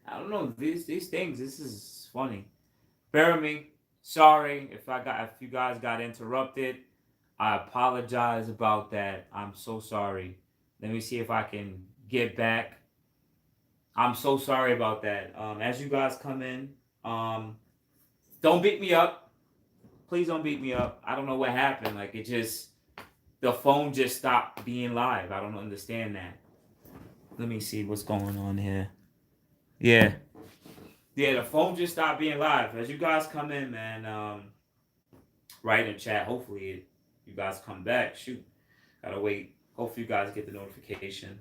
I don't know these things. This is funny. Bear with me. Sorry if you guys got interrupted. I apologize about that. I'm so sorry. Let me see if I can get back. I'm so sorry about that. As you guys come in, um, don't beat me up. Please don't beat me up. I don't know what happened. Like it just the phone just stopped being live. I don't understand that. Let me see what's going on here. Yeah. Yeah, the phone just stopped being live. As you guys come in, man, write in chat. Hopefully you guys come back. Shoot. Gotta wait. Hopefully you guys get the notification.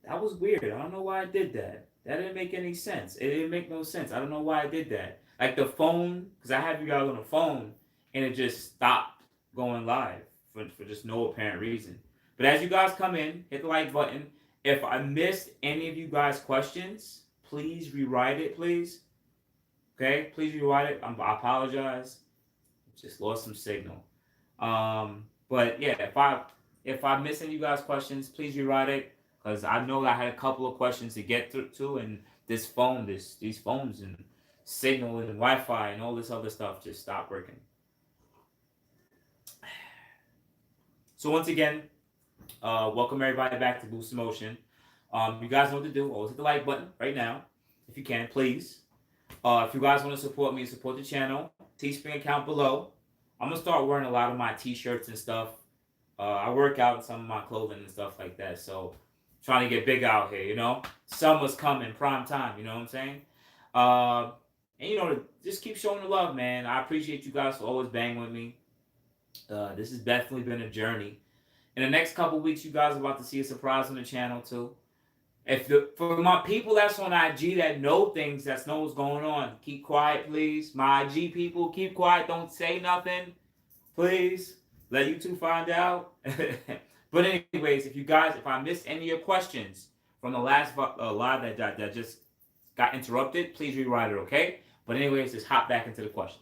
That was weird. I don't know why I did that. That didn't make any sense. It didn't make no sense. I don't know why I did that. Like the phone, because I have you guys on the phone, and it just stopped going live for just no apparent reason. But as you guys come in, hit the like button. If I missed any of you guys' questions, please rewrite it, please. Okay, please rewrite it. I apologize. Just lost some signal. But yeah, if I miss any of you guys' questions, please rewrite it because I know I had a couple of questions to get through to, and this phone, these phones and signal and Wi-Fi and all this other stuff just stopped working. So once again, welcome everybody back to Boost Motion. You guys know what to do. Always hit the like button right now, if you can, please. If you guys want to support me, support the channel. Teespring account below. I'm gonna start wearing a lot of my T-shirts and stuff. I work out in some of my clothing and stuff like that. So trying to get big out here, you know. Summer's coming, prime time. You know what I'm saying? And you know, just keep showing the love, man. I appreciate you guys for always banging with me. This has definitely been a journey. In the next couple weeks, you guys are about to see a surprise on the channel too. For my people that's on IG that know things, that know what's going on, keep quiet, please. My IG people, keep quiet. Don't say nothing, please. Let YouTube find out. But anyways, if I missed any of your questions from the last live that just got interrupted, please rewrite it, okay? But anyways, just hop back into the questions.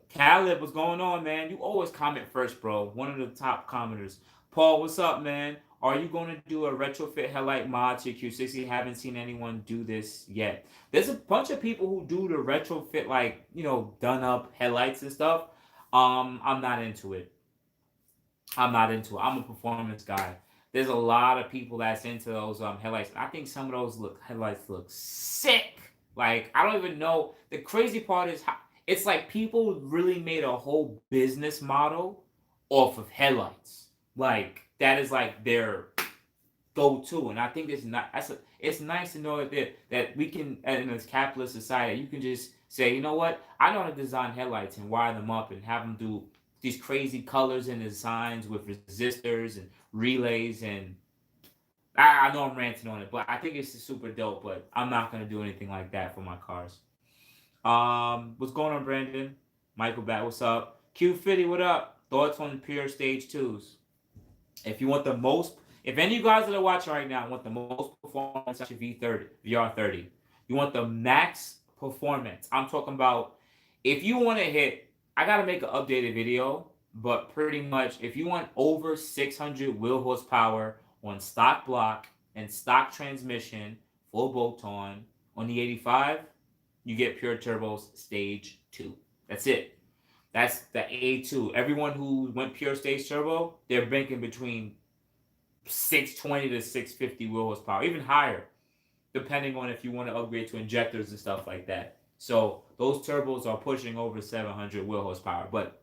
Caleb, what's going on, man? You always comment first, bro. One of the top commenters. Paul, what's up, man? Are you going to do a retrofit headlight mod to your Q60? Haven't seen anyone do this yet. There's a bunch of people who do the retrofit, like, you know, done up headlights and stuff. I'm not into it. I'm not into it. I'm a performance guy. There's a lot of people that's into those headlights. I think some of those headlights look sick. Like I don't even know. The crazy part is how it's like people really made a whole business model off of headlights. Like that is like their go-to, and I think it's not. It's nice to know that we can, in this capitalist society, you can just say, you know what, I know how to design headlights and wire them up and have them do these crazy colors and designs with resistors and relays, and I know I'm ranting on it, but I think it's super dope. But I'm not gonna do anything like that for my cars. What's going on, Brandon? Michael Bat, what's up? Q50, what up? Thoughts on Pure Stage 2s? If you want the most, if any of you guys that are watching right now want the most performance out your VR30, you want the max performance. I'm talking about if you want to hit, I got to make an updated video, but pretty much if you want over 600 wheel horsepower on stock block and stock transmission, full bolt on the 85, you get Pure Turbo's Stage 2. That's it. That's the A2. Everyone who went Pure Stage Turbo, they're banking between 620 to 650 wheel horsepower, even higher, depending on if you want to upgrade to injectors and stuff like that. So those turbos are pushing over 700 wheel horsepower, but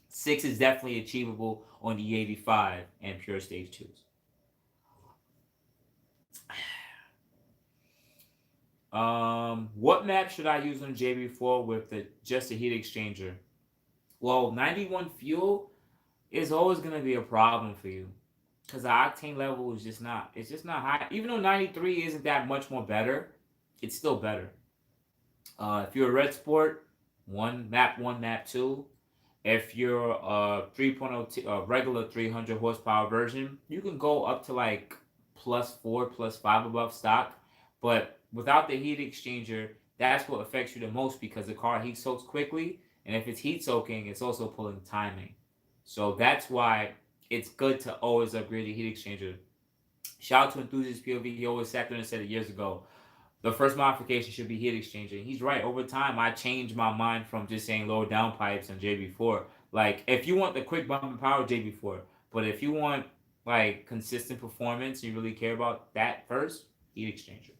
6 is definitely achievable on the 85 and Pure Stage 2s. What map should I use on JB4 with just a heat exchanger? Well, 91 fuel is always going to be a problem for you because the octane level is just not, it's just not high. Even though 93 isn't that much more better, it's still better. If you're a red sport, map 2. If you're a 3.0 regular 300 horsepower version, you can go up to like +4, +5 above stock. But without the heat exchanger, that's what affects you the most because the car heat soaks quickly. And if it's heat soaking, it's also pulling timing. So that's why it's good to always upgrade the heat exchanger. Shout out to Enthusiast POV. He always sat there and said it years ago. The first modification should be heat exchanger. He's right. Over time, I changed my mind from just saying lower down pipes and JB4. Like, if you want the quick bump and power, JB4. But if you want like consistent performance, you really care about that first, heat exchanger.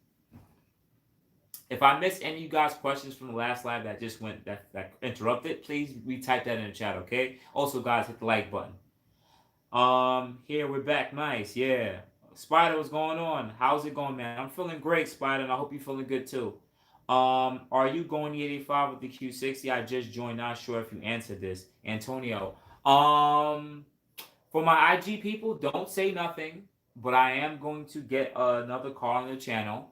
If I missed any of you guys' questions from the last live that just went that interrupted, please retype that in the chat, okay? Also, guys, hit the like button. Here we're back. Nice, yeah. Spider, what's going on? How's it going, man? I'm feeling great, Spider, and I hope you're feeling good too. Are you going the 85 with the Q60? I just joined. Not sure if you answered this, Antonio. For my IG people, don't say nothing, but I am going to get another car on the channel.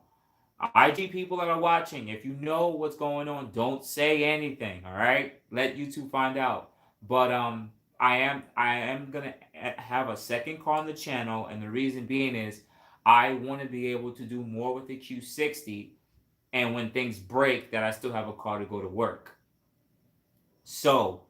IG people that are watching, if you know what's going on, don't say anything. All right, let YouTube find out. But I am gonna have a second car on the channel, and the reason being is I want to be able to do more with the Q60, and when things break, that I still have a car to go to work. So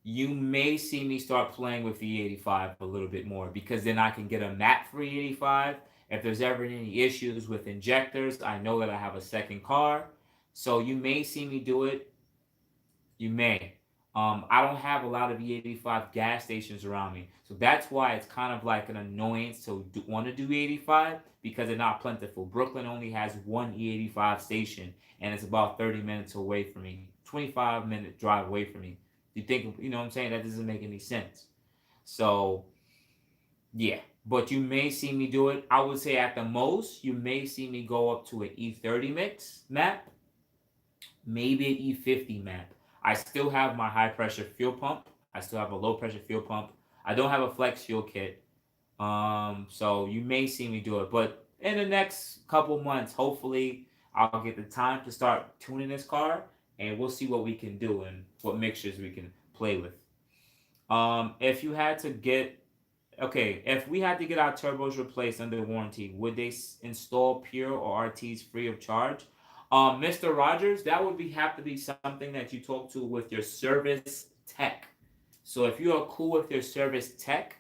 you may see me start playing with the 85 a little bit more, because then I can get a map for the 85. If there's ever any issues with injectors, I know that I have a second car. So you may see me do it. You may. I don't have a lot of E85 gas stations around me. So that's why it's kind of like an annoyance to want to do E85, because they're not plentiful. Brooklyn only has one E85 station, and it's about 30 minutes away from me. 25-minute drive away from me. You think, you know what I'm saying? That doesn't make any sense. So, yeah. But you may see me do it. I would say at the most, you may see me go up to an E30 mix map, maybe an E50 map. I still have my high pressure fuel pump. I still have a low pressure fuel pump. I don't have a flex fuel kit. So you may see me do it. But in the next couple months, hopefully, I'll get the time to start tuning this car, and we'll see what we can do and what mixtures we can play with. If you had to get if we had to get our turbos replaced under warranty, would they install Pure or RTs free of charge? Mr. Rogers, that would have to be something that you talk to with your service tech. So if you are cool with your service tech,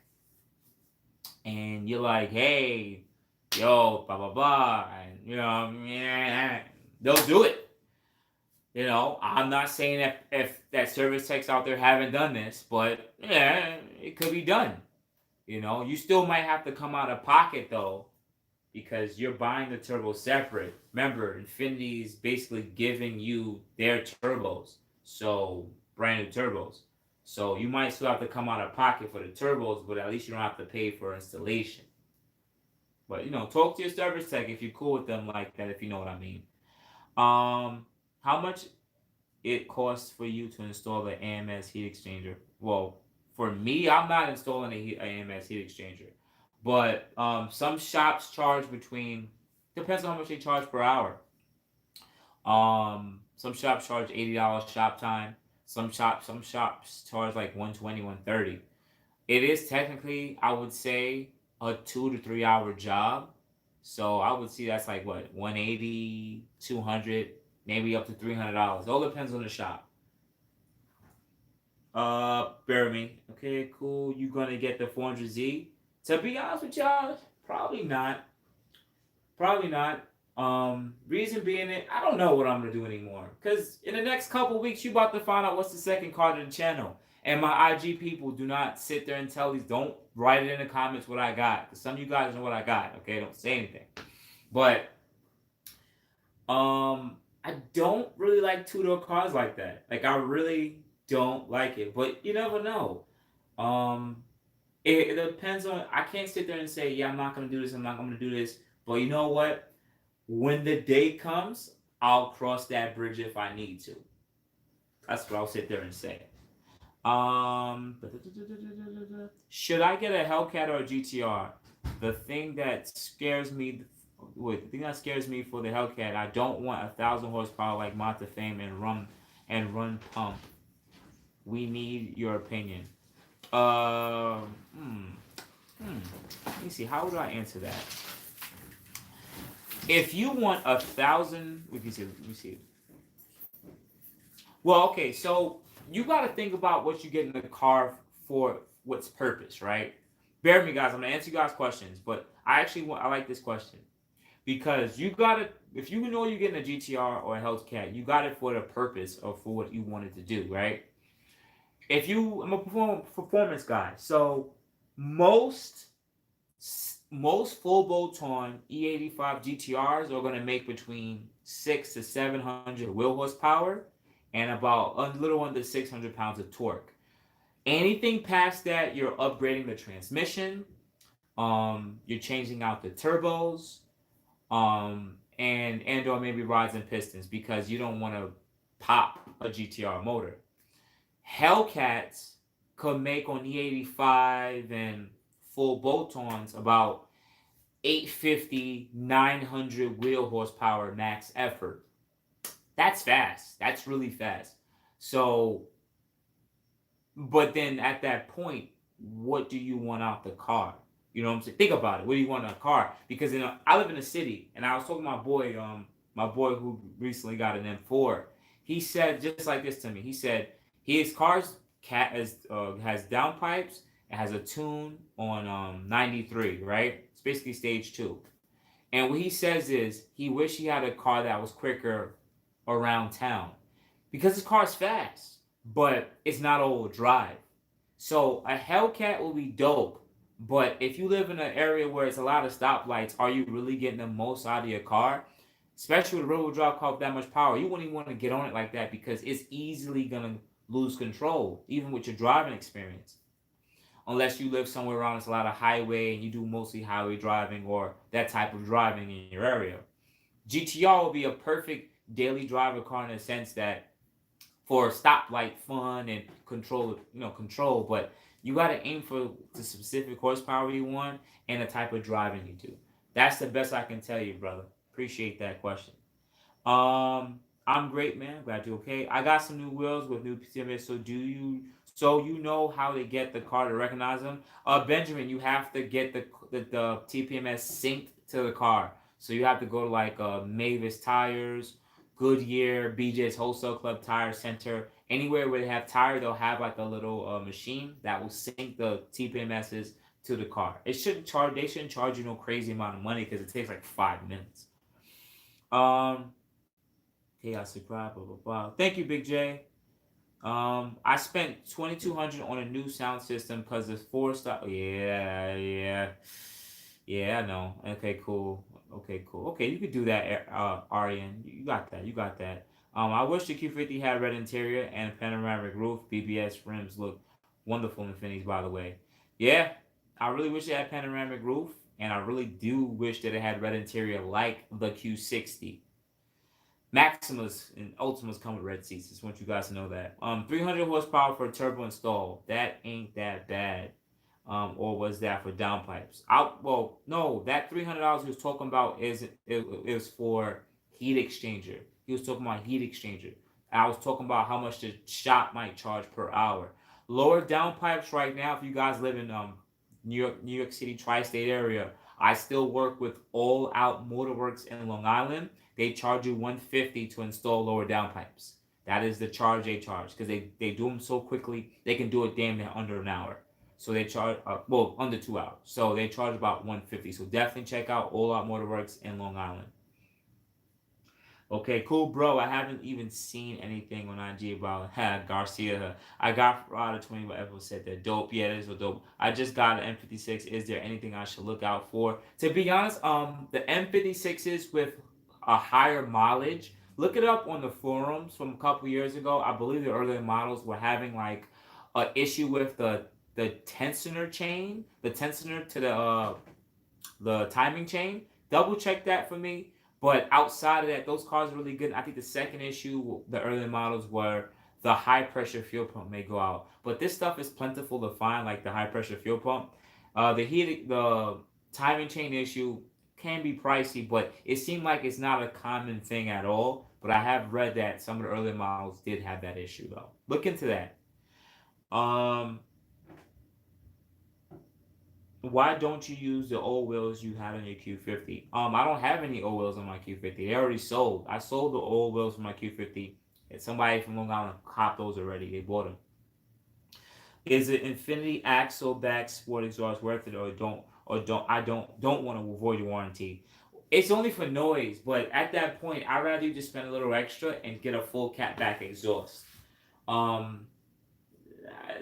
and you're like, hey, yo, blah blah blah, and you know, yeah, they'll do it. You know, I'm not saying if that service techs out there haven't done this, but yeah, it could be done. You know, you still might have to come out of pocket though, because you're buying the turbo separate. Remember, Infiniti is basically giving you their turbos, so brand new turbos. So you might still have to come out of pocket for the turbos, but at least you don't have to pay for installation. But you know, talk to your service tech if you're cool with them like that, if you know what I mean. How much it costs for you to install the AMS heat exchanger? Well, for me, I'm not installing a AMS heat exchanger, but some shops charge depends on how much they charge per hour. Some shops charge $80 shop time. Some shops charge like 120, 130. It is technically, I would say, a 2 to 3 hour job. So I would see that's like what, 180, 200, maybe up to $300. It all depends on the shop. Bear me. Okay, cool. You gonna get the 400Z? To be honest with y'all, probably not. Probably not. Reason being it, I don't know what I'm gonna do anymore. Cause in the next couple weeks, you about to find out what's the second card of the channel. And my IG people, do not sit there and tell these. Don't write it in the comments what I got. Cause some of you guys know what I got. Okay, don't say anything. But I don't really like two-door cars like that. Like I really don't like it. But you never know. It depends on. I can't sit there and say, yeah, I'm not gonna do this. I'm not gonna do this. But you know what? When the day comes, I'll cross that bridge if I need to. That's what I'll sit there and say. Should I get a Hellcat or a GTR? The thing that scares me, the thing that scares me for the Hellcat, I don't want 1,000 horsepower like Monta Fame and run pump. We need your opinion. Let me see. How would I answer that? If you want 1,000, let me see. Well, okay, so you got to think about what you get in the car for what's purpose, right? bear with me, guys. I'm gonna answer you guys questions, but I like this question because you got it. If you know you're getting a GTR or a Hellcat, you got it for the purpose of for what you wanted to do, right? If you, I'm a performance guy, so most most full bolt-on E85 GTRs are gonna make between 600 to 700 wheel horsepower and about a little under 600 pounds of torque. Anything past that, you're upgrading the transmission, you're changing out the turbos, and or maybe rods and pistons because you don't want to pop a GTR motor. Hellcats could make on E85 and full bolt-ons about 850, 900 wheel horsepower max effort. That's fast. That's really fast. So, but then at that point, what do you want out the car? You know what I'm saying? Think about it. What do you want in a car? Because I live in a city, and I was talking to my boy who recently got an M4. He said just like this to me. He said his car's has downpipes. It has a tune on 93, right? It's basically stage two. And what he says is he wished he had a car that was quicker around town because his car's fast, but it's not all drive. So a Hellcat will be dope, but if you live in an area where it's a lot of stoplights, are you really getting the most out of your car? Especially with a rear-wheel drive car with that much power, you wouldn't even want to get on it like that because it's easily gonna lose control, even with your driving experience. Unless you live somewhere around it's a lot of highway and you do mostly highway driving or that type of driving in your area. GTR will be a perfect daily driver car in the sense that for stoplight fun and control, but you got to aim for the specific horsepower you want and the type of driving you do. That's the best I can tell you, brother. Appreciate that question. I'm great, man. Glad you're okay. I got some new wheels with new PTMS. So you know how to get the car to recognize them? Benjamin, you have to get the TPMS synced to the car. So you have to go to like Mavis Tires, Goodyear, BJ's Wholesale Club Tire Center. Anywhere where they have tire, they'll have like a little machine that will sync the TPMSs to the car. It shouldn't charge. They shouldn't charge you no crazy amount of money because it takes like 5 minutes. Chaos Supply, blah blah blah. Thank you, Big J. I spent 2,200 on a new sound system because it's 4 star. Yeah. I know. Okay, cool. Okay, you could do that, Aryan. You got that. You got that. I wish the Q50 had red interior and panoramic roof. BBS rims look wonderful in Infinis, by the way. Yeah, I really wish it had panoramic roof, and I really do wish that it had red interior like the Q60. Maximas and Ultimas come with red seats. Just want you guys to know that. 300 horsepower for a turbo install. That ain't that bad. Or was that for downpipes? Well, no, that $300 he was talking about is for heat exchanger. He was talking about heat exchanger. I was talking about how much the shop might charge per hour. Lower downpipes right now. If you guys live in New York City tri-state area, I still work with All Out Motorworks in Long Island. They charge you $150 to install lower downpipes. That is the charge they charge because they do them so quickly. They can do it damn near under an hour. So they charge under 2 hours. So they charge about $150. So definitely check out All Out Motorworks in Long Island. Okay, cool, bro. I haven't even seen anything on IG about Garcia. I got Rada 20, but everyone said they're dope. Yeah, they're so dope. I just got an M56. Is there anything I should look out for? To be honest, the M56s with a higher mileage, look it up on the forums from a couple years ago. I believe the earlier models were having like an issue with the tensioner chain, the tensioner to the timing chain. Double check that for me. But outside of that, those cars are really good. I think the second issue, the early models were the high pressure fuel pump may go out. But this stuff is plentiful to find, like the high pressure fuel pump. The timing chain issue can be pricey, but it seemed like it's not a common thing at all. But I have read that some of the early models did have that issue though. Look into that. Um, Why don't you use the old wheels you had on your Q50? I don't have any old wheels on my Q50. They already sold. I sold the old wheels from my Q50. And somebody from Long Island copped those already. They bought them. Is it Infiniti AXLEBACK sport exhaust worth it, or don't want to avoid your warranty? It's only for noise, but at that point, I'd rather you just spend a little extra and get a full catback exhaust. Um,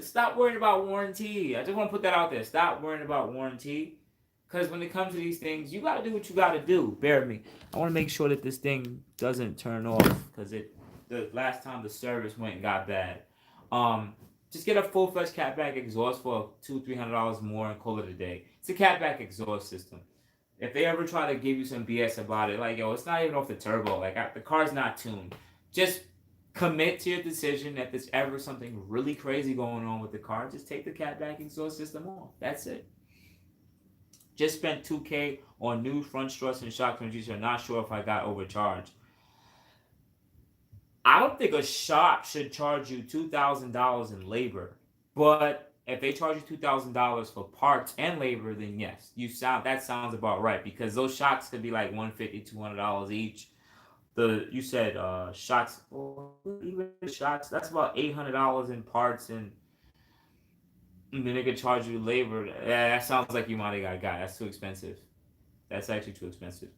Stop worrying about warranty. I just want to put that out there. Stop worrying about warranty, because when it comes to these things, you gotta do what you gotta do. Bear with me. I want to make sure that this thing doesn't turn off, because the last time the service went and got bad. Um, just get a full fledged catback exhaust for $200-300 more and call it a day. It's a catback exhaust system. If they ever try to give you some BS about it, like, yo, it's not even off the turbo. Like, the car's not tuned. Just commit to your decision. If there's ever something really crazy going on with the car, just take the catback exhaust system off. That's it. Just spent $2K on new front struts and shock transducer. Not sure if I got overcharged. I don't think a shop should charge you $2,000 in labor, but if they charge you $2,000 for parts and labor, then yes, that sounds about right, because those shocks could be like $150-200 each. You said shocks, well, even shocks, that's about $800 in parts, and then they could charge you labor. That sounds like you might have got. That's too expensive. That's actually too expensive.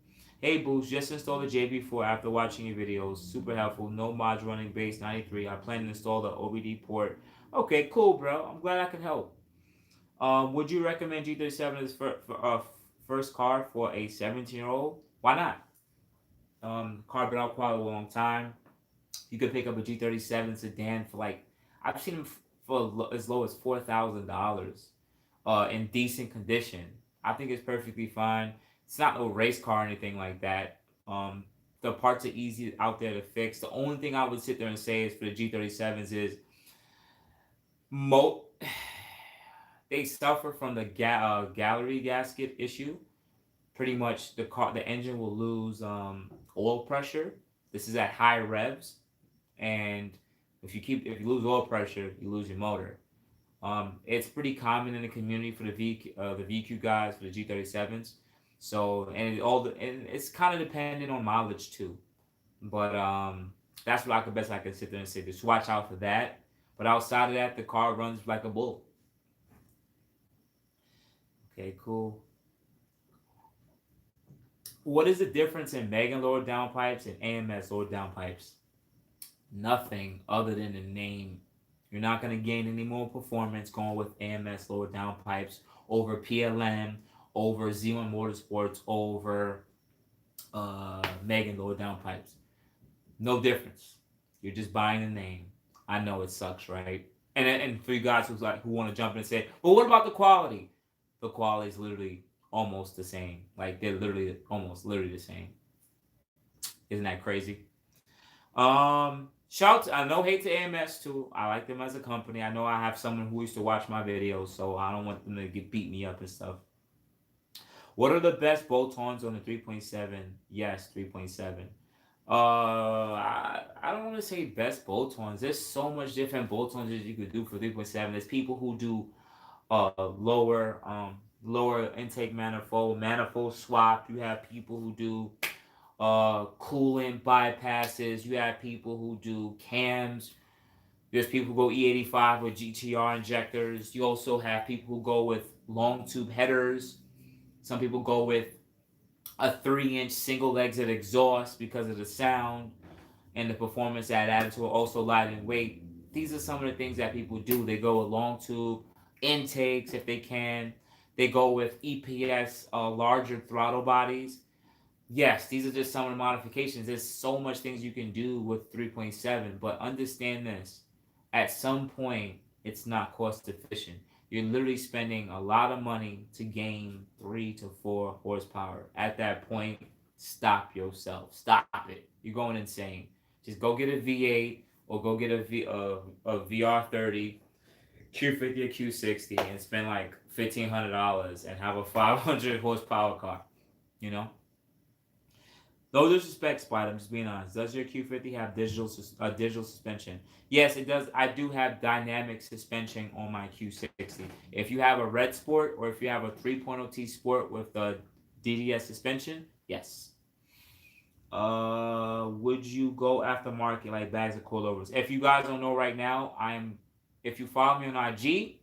Hey Boost, just installed the JB4 after watching your videos. Super helpful. No mods running base 93. I plan to install the OBD port. Okay, cool, bro. I'm glad I could help. Would you recommend G37 as first car for a 17-year-old? Why not? Car been out quite a long time. You could pick up a G37 sedan for like, I've seen them for as low as $4,000 in decent condition. I think it's perfectly fine. It's not no race car or anything like that. The parts are easy out there to fix. The only thing I would sit there and say is for the G37s is mo they suffer from the gallery gasket issue. Pretty much the engine will lose oil pressure. This is at high revs, and if you lose oil pressure, you lose your motor. It's pretty common in the community for the VQ guys for the G37s. So and it's kind of dependent on mileage too. But that's what I can sit there and say. Just watch out for that. But outside of that, the car runs like a bull. Okay, cool. What is the difference in Megan lower downpipes and AMS lower downpipes? Nothing other than the name. You're not going to gain any more performance going with AMS lower downpipes over PLM, over Z1 Motorsports, over Megan lower downpipes. No difference. You're just buying the name. I know it sucks, right? And for you guys who want to jump in and say, well, what about the quality? The quality is literally almost the same. Like, they're literally the same. Isn't that crazy? I know hate to AMS too. I like them as a company. I know I have someone who used to watch my videos, so I don't want them to beat me up and stuff. What are the best bolt-ons on the 3.7? Yes, 3.7. I don't want to say best bolt-ons. There's so much different bolt-ons that you could do for 3.7. There's people who do lower intake manifold swap. You have people who do coolant bypasses. You have people who do cams. There's people who go E85 with GTR injectors. You also have people who go with long tube headers. Some people go with a 3-inch single exit exhaust because of the sound and the performance that added to it. Also light in weight. These are some of the things that people do. They go with long tube intakes if they can. They go with EPS, larger throttle bodies. Yes, these are just some of the modifications. There's so much things you can do with 3.7, but understand this. At some point, it's not cost efficient. You're literally spending a lot of money to gain 3 to 4 horsepower. At that point, stop yourself. Stop it. You're going insane. Just go get a V8 or go get a VR30, Q50 or Q60 and spend like $1,500 and have a 500 horsepower car. You know? No disrespect, Spider. I'm just being honest. Does your Q50 have digital suspension? Yes, it does. I do have dynamic suspension on my Q60. If you have a Red Sport or if you have a 3.0T Sport with the DDS suspension, yes. Would you go aftermarket like bags of coilovers? If you guys don't know right now, if you follow me on IG,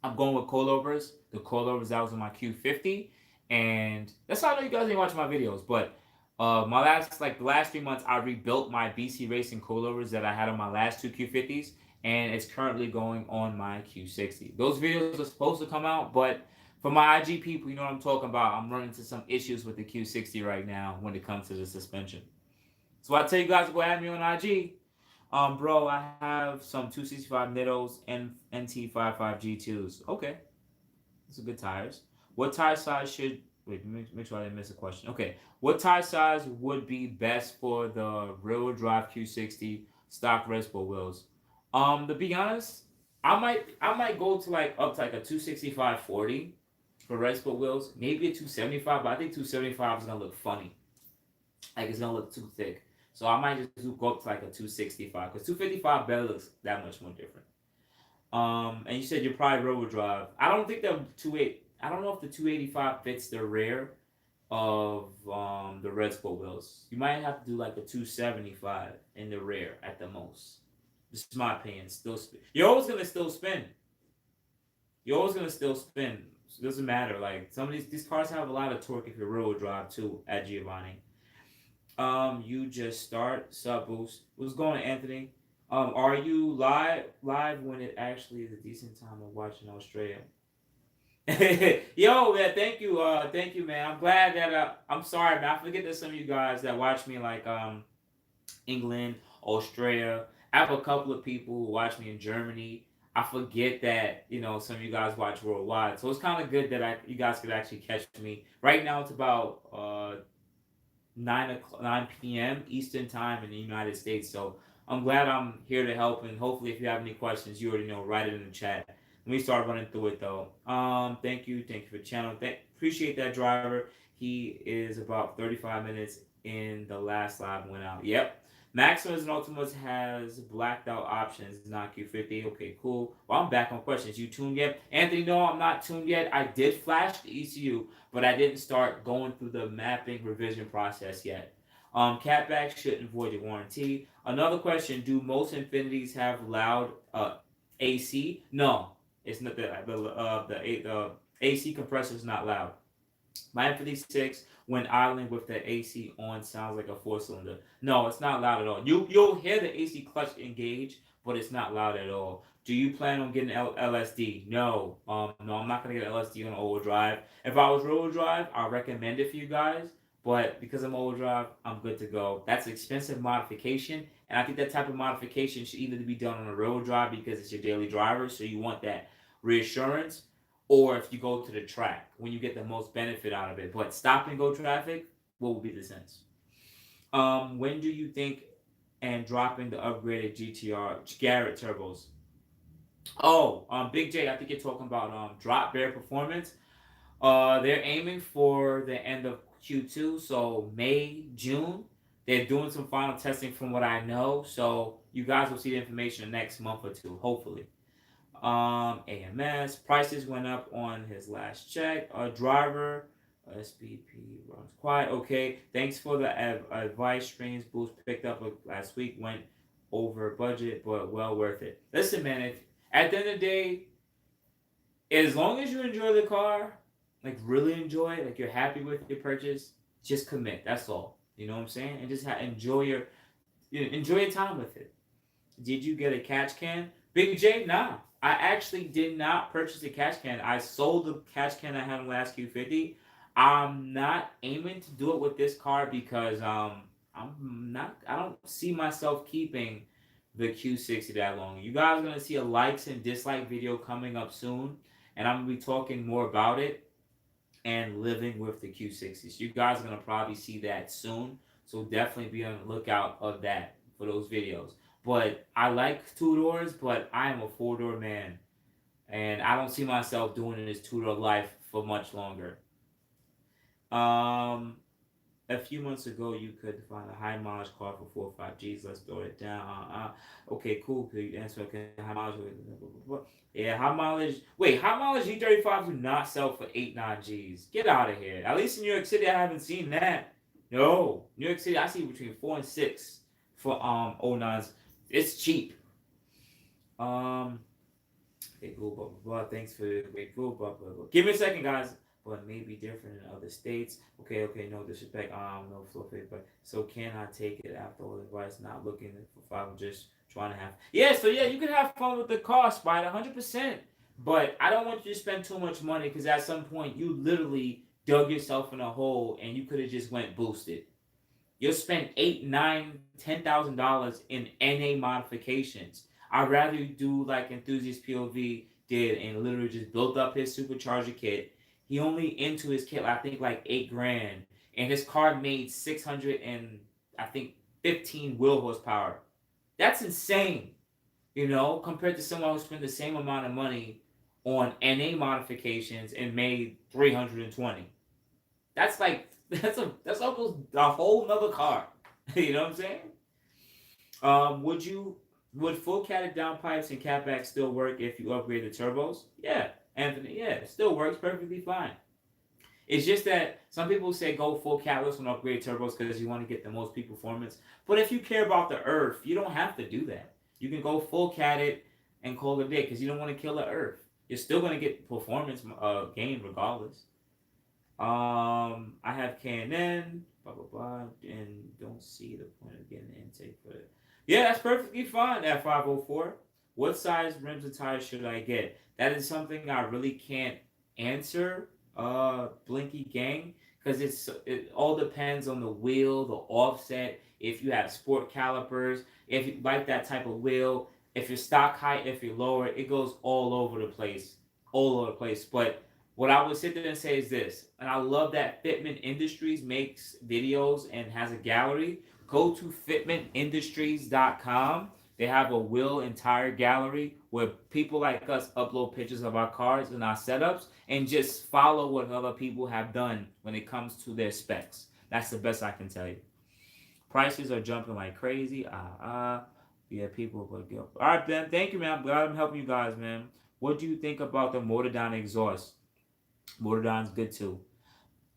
I'm going with coilovers. The coilovers that was in my Q50, and that's how I know you guys ain't watching my videos. But my last like the last 3 months, I rebuilt my BC Racing coilovers that I had on my last two Q50s, and it's currently going on my Q60. Those videos are supposed to come out, but for my IG people, you know what I'm talking about. I'm running into some issues with the Q60 right now when it comes to the suspension. So I tell you guys to go add me on IG. Bro, I have some 265 Nittos and NT55G2s. Okay, those are good tires. What tire size should wait? Make sure I didn't miss a question. Okay, what tire size would be best for the rear-wheel drive Q60 stock Respo wheels? To be honest, I might go to like up to like a 265/40 for Respo wheels. Maybe a 275, but I think 275 is gonna look funny. Like it's gonna look too thick. So I might just go up to like a 265 because 255 better looks that much more different. And you said you're probably rear wheel drive. I don't think the 28. I don't know if the 285 fits the rear of the Red Sport wheels. You might have to do like a 275 in the rear at the most. This is my opinion. Still spin. You're always gonna still spin. You're always gonna still spin. So it doesn't matter. Like some of these cars have a lot of torque if you're rear wheel drive too. At Giovanni. You just start sub boost. What's going on, Anthony? Are you live when it actually is a decent time of watching Australia? Yo, man, thank you, man. I'm glad that I'm sorry, man. I forget that some of you guys that watch me like England, Australia. I have a couple of people who watch me in Germany. I forget that some of you guys watch worldwide, so it's kind of good that you guys could actually catch me. Right now, it's about 9 p.m. Eastern time in the United States. So I'm glad I'm here to help, and hopefully, if you have any questions, you already know, write it in the chat. Let me start running through it though. Thank you for the channel. Appreciate that driver. He is about 35 minutes in the last live went out. Yep. Maximus and Ultimus has blacked out options, not Q50. Okay, cool. Well, I'm back on questions. You tuned yet? Anthony, no, I'm not tuned yet. I did flash the ECU, but I didn't start going through the mapping revision process yet. CATBACK shouldn't void the warranty. Another question: do most Infinitis have loud AC? No, it's not the AC compressor is not loud. My Infiniti 6, when idling with the AC on, sounds like a four-cylinder. No, it's not loud at all. You'll hear the AC clutch engage, but it's not loud at all. Do you plan on getting LSD? No. No, I'm not gonna get LSD on all-wheel drive. If I was rear-wheel drive, I recommend it for you guys. But because I'm all-wheel drive, I'm good to go. That's an expensive modification, and I think that type of modification should either be done on a rear-wheel drive because it's your daily driver, so you want that reassurance, or if you go to the track when you get the most benefit out of it. But stop and go traffic, what would be the sense? When do you think and dropping the upgraded GTR Garrett turbos? Oh, Big J, I think you're talking about drop bear performance. They're aiming for the end of Q2, so May, June. They're doing some final testing from what I know, so you guys will see the information the next month or two, hopefully. AMS prices went up on his last check. Driver SBP runs quiet. Okay, thanks for the advice. Streams boost picked up last week. Went over budget, but well worth it. Listen, man. If at the end of the day, as long as you enjoy the car, like really enjoy it, like you're happy with your purchase, just commit. That's all. You know what I'm saying? And just enjoy your time with it. Did you get a catch can? Big J, nah. I actually did not purchase a catch can. I sold the catch can I had on last Q50. I'm not aiming to do it with this car because I don't see myself keeping the Q60 that long. You guys are gonna see a likes and dislike video coming up soon, and I'm gonna be talking more about it and living with the Q60. So you guys are gonna probably see that soon. So definitely be on the lookout of that for those videos. But I like two doors, but I am a four-door man. And I don't see myself doing this two-door life for much longer. A few months ago, you could find a high mileage car for 4 or 5 G's. Let's throw it down. Okay, cool. Could you answer? Okay, high mileage. Yeah, high mileage. Wait, high mileage G35 do not sell for 8, 9 G's. Get out of here. At least in New York City, I haven't seen that. No, New York City, I see between 4 and 6 for 09s. It's cheap. They go blah blah blah. Thanks for they go blah blah blah. Give me a second, guys. But may be different in other states. Okay, okay, no disrespect. No fluffy, but so can I take it after all advice? Not looking for five, just trying to have. Yeah, so yeah, you can have fun with the car, Spider, 100%. But I don't want you to spend too much money because at some point you literally dug yourself in a hole and you could have just went boosted. You'll spend $8, $9, $10,000 in NA modifications. I'd rather you do like Enthusiast POV did and literally just built up his supercharger kit. He only into his kit, I think, like 8 grand, and his car made 600 and I think 15 wheel horsepower. That's insane, compared to someone who spent the same amount of money on NA modifications and made 320. That's like that's almost a whole nother car. You know what I'm saying? Would full catted downpipes and catback still work if you upgrade the turbos? Yeah, Anthony. Yeah, it still works perfectly fine. It's just that some people say go full catless and upgrade turbos because you want to get the most peak performance. But if you care about the earth, you don't have to do that. You can go full catted and call it a day because you don't want to kill the earth. You're still going to get performance gain regardless. I have K&N, blah blah blah, and don't see the point of getting an intake for it. Yeah, that's perfectly fine at 504. What size rims and tires should I get? That is something I really can't answer, Blinky Gang, because it all depends on the wheel, the offset. If you have sport calipers, if you like that type of wheel, if your stock height, if you're lower, it goes all over the place, all over the place. But what I would sit there and say is this, and I love that Fitment Industries makes videos and has a gallery. Go to fitmentindustries.com. They have a wheel and tire gallery where people like us upload pictures of our cars and our setups and just follow what other people have done when it comes to their specs. That's the best I can tell you. Prices are jumping like crazy. Yeah, people will go. All right, Ben. Thank you, man. I'm glad I'm helping you guys, man. What do you think about the Motordown exhaust? Motordown's good too.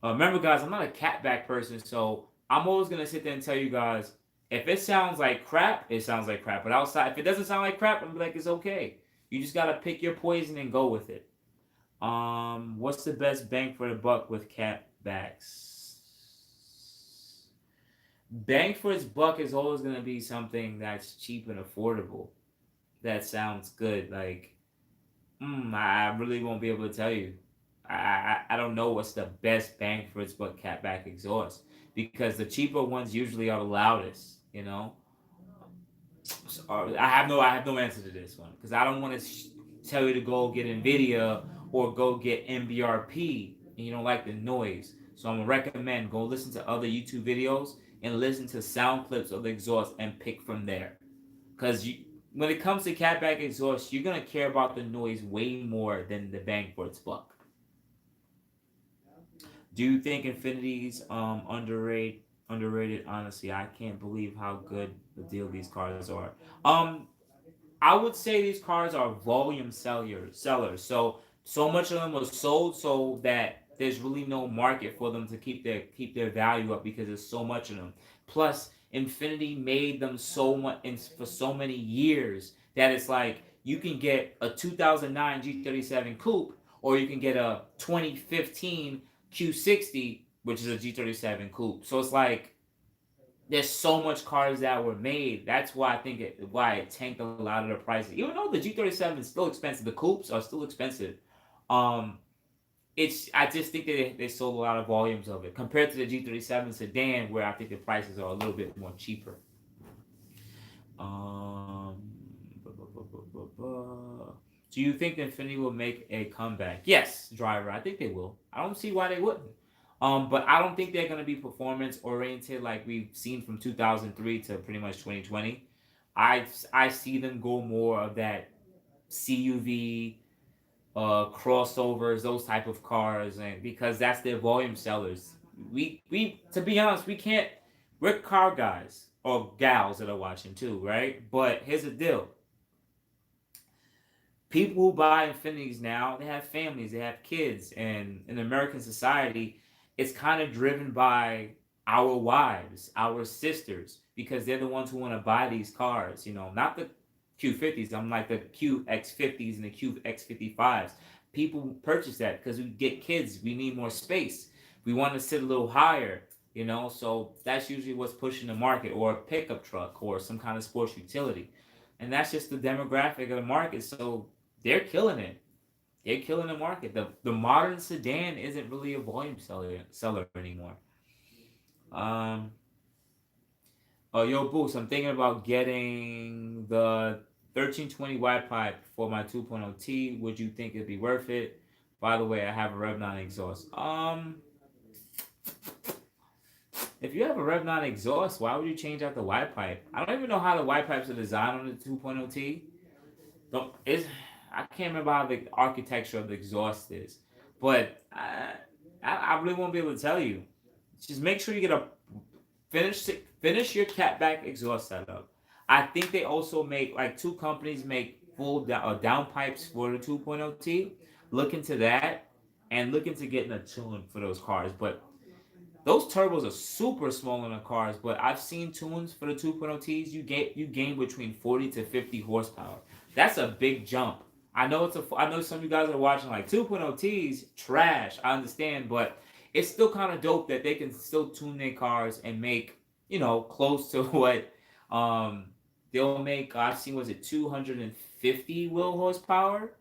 Remember, guys, I'm not a CATBACK person, so I'm always gonna sit there and tell you guys, if it sounds like crap, it sounds like crap. But outside, if it doesn't sound like crap, I'm gonna be like, it's okay. You just gotta pick your poison and go with it. What's the best bang for the buck with CATBACKs? Bang for its buck is always gonna be something that's cheap and affordable. That sounds good. Like, I really won't be able to tell you. I don't know what's the best bang for its buck catback exhaust because the cheaper ones usually are the loudest. So, I have no answer to this one because I don't want to tell you to go get Nvidia or go get MBRP and you don't like the noise. So I'm gonna recommend go listen to other YouTube videos and listen to sound clips of the exhaust and pick from there because when it comes to catback exhaust, you're gonna care about the noise way more than the bang for its buck. Do you think Infinity's underrated? Underrated, honestly, I can't believe how good the deal these cars are. Um, I would say these cars are volume sellers. So much of them was sold so that there's really no market for them to keep their value up because there's so much of them. Plus, Infinity made them so much for so many years that it's like you can get a 2009 G37 coupe or you can get a 2015 Q60, which is a G37 coupe. So it's like there's so much cars that were made. That's why I think why it tanked a lot of the prices. Even though the G37 is still expensive, the coupes are still expensive. Um, I just think that they sold a lot of volumes of it compared to the G37 sedan, where I think the prices are a little bit more cheaper. Um, do you think Infinity will make a comeback? Yes, driver. I think they will. I don't see why they wouldn't. But I don't think they're going to be performance oriented like we've seen from 2003 to pretty much 2020. I see them go more of that CUV, crossovers, those type of cars, and because that's their volume sellers. We to be honest, we can't. We're car guys or gals that are watching too, right? But here's the deal: people who buy Infinities now, they have families, they have kids, and in American society, it's kind of driven by our wives, our sisters, because they're the ones who want to buy these cars. Not the Q50s. I'm like the QX50s and the QX55s. People purchase that because we get kids. We need more space. We want to sit a little higher, you know. So that's usually what's pushing the market, or a pickup truck, or some kind of sports utility, and that's just the demographic of the market. So they're killing it. They're killing the market. The modern sedan isn't really a volume seller anymore. Um, Oh, yo, Boost, I'm thinking about getting the 1320 YPIPE for my 2.0T. Would you think it'd be worth it? By the way, I have a Rev 9 exhaust. If you have a Rev 9 exhaust, why would you change out the YPIPE? I don't even know how the YPIPEs are designed on the 2.0T. Don't, it's, I can't remember how the architecture of the exhaust is. But I really won't be able to tell you. Just make sure you get a finish your CATBACK exhaust setup. I think they also make, like, two companies make full downpipes for the 2.0T. Look into that, and look into getting a tune for those cars. But those turbos are super small in the cars. But I've seen tunes for the 2.0Ts. You gain between 40 to 50 horsepower. That's a big jump. I know some of you guys are watching like 2.0Ts trash. I understand, but it's still kind of dope that they can still tune their cars and make, close to what um they'll make. I've seen, was it 250 wheel horsepower,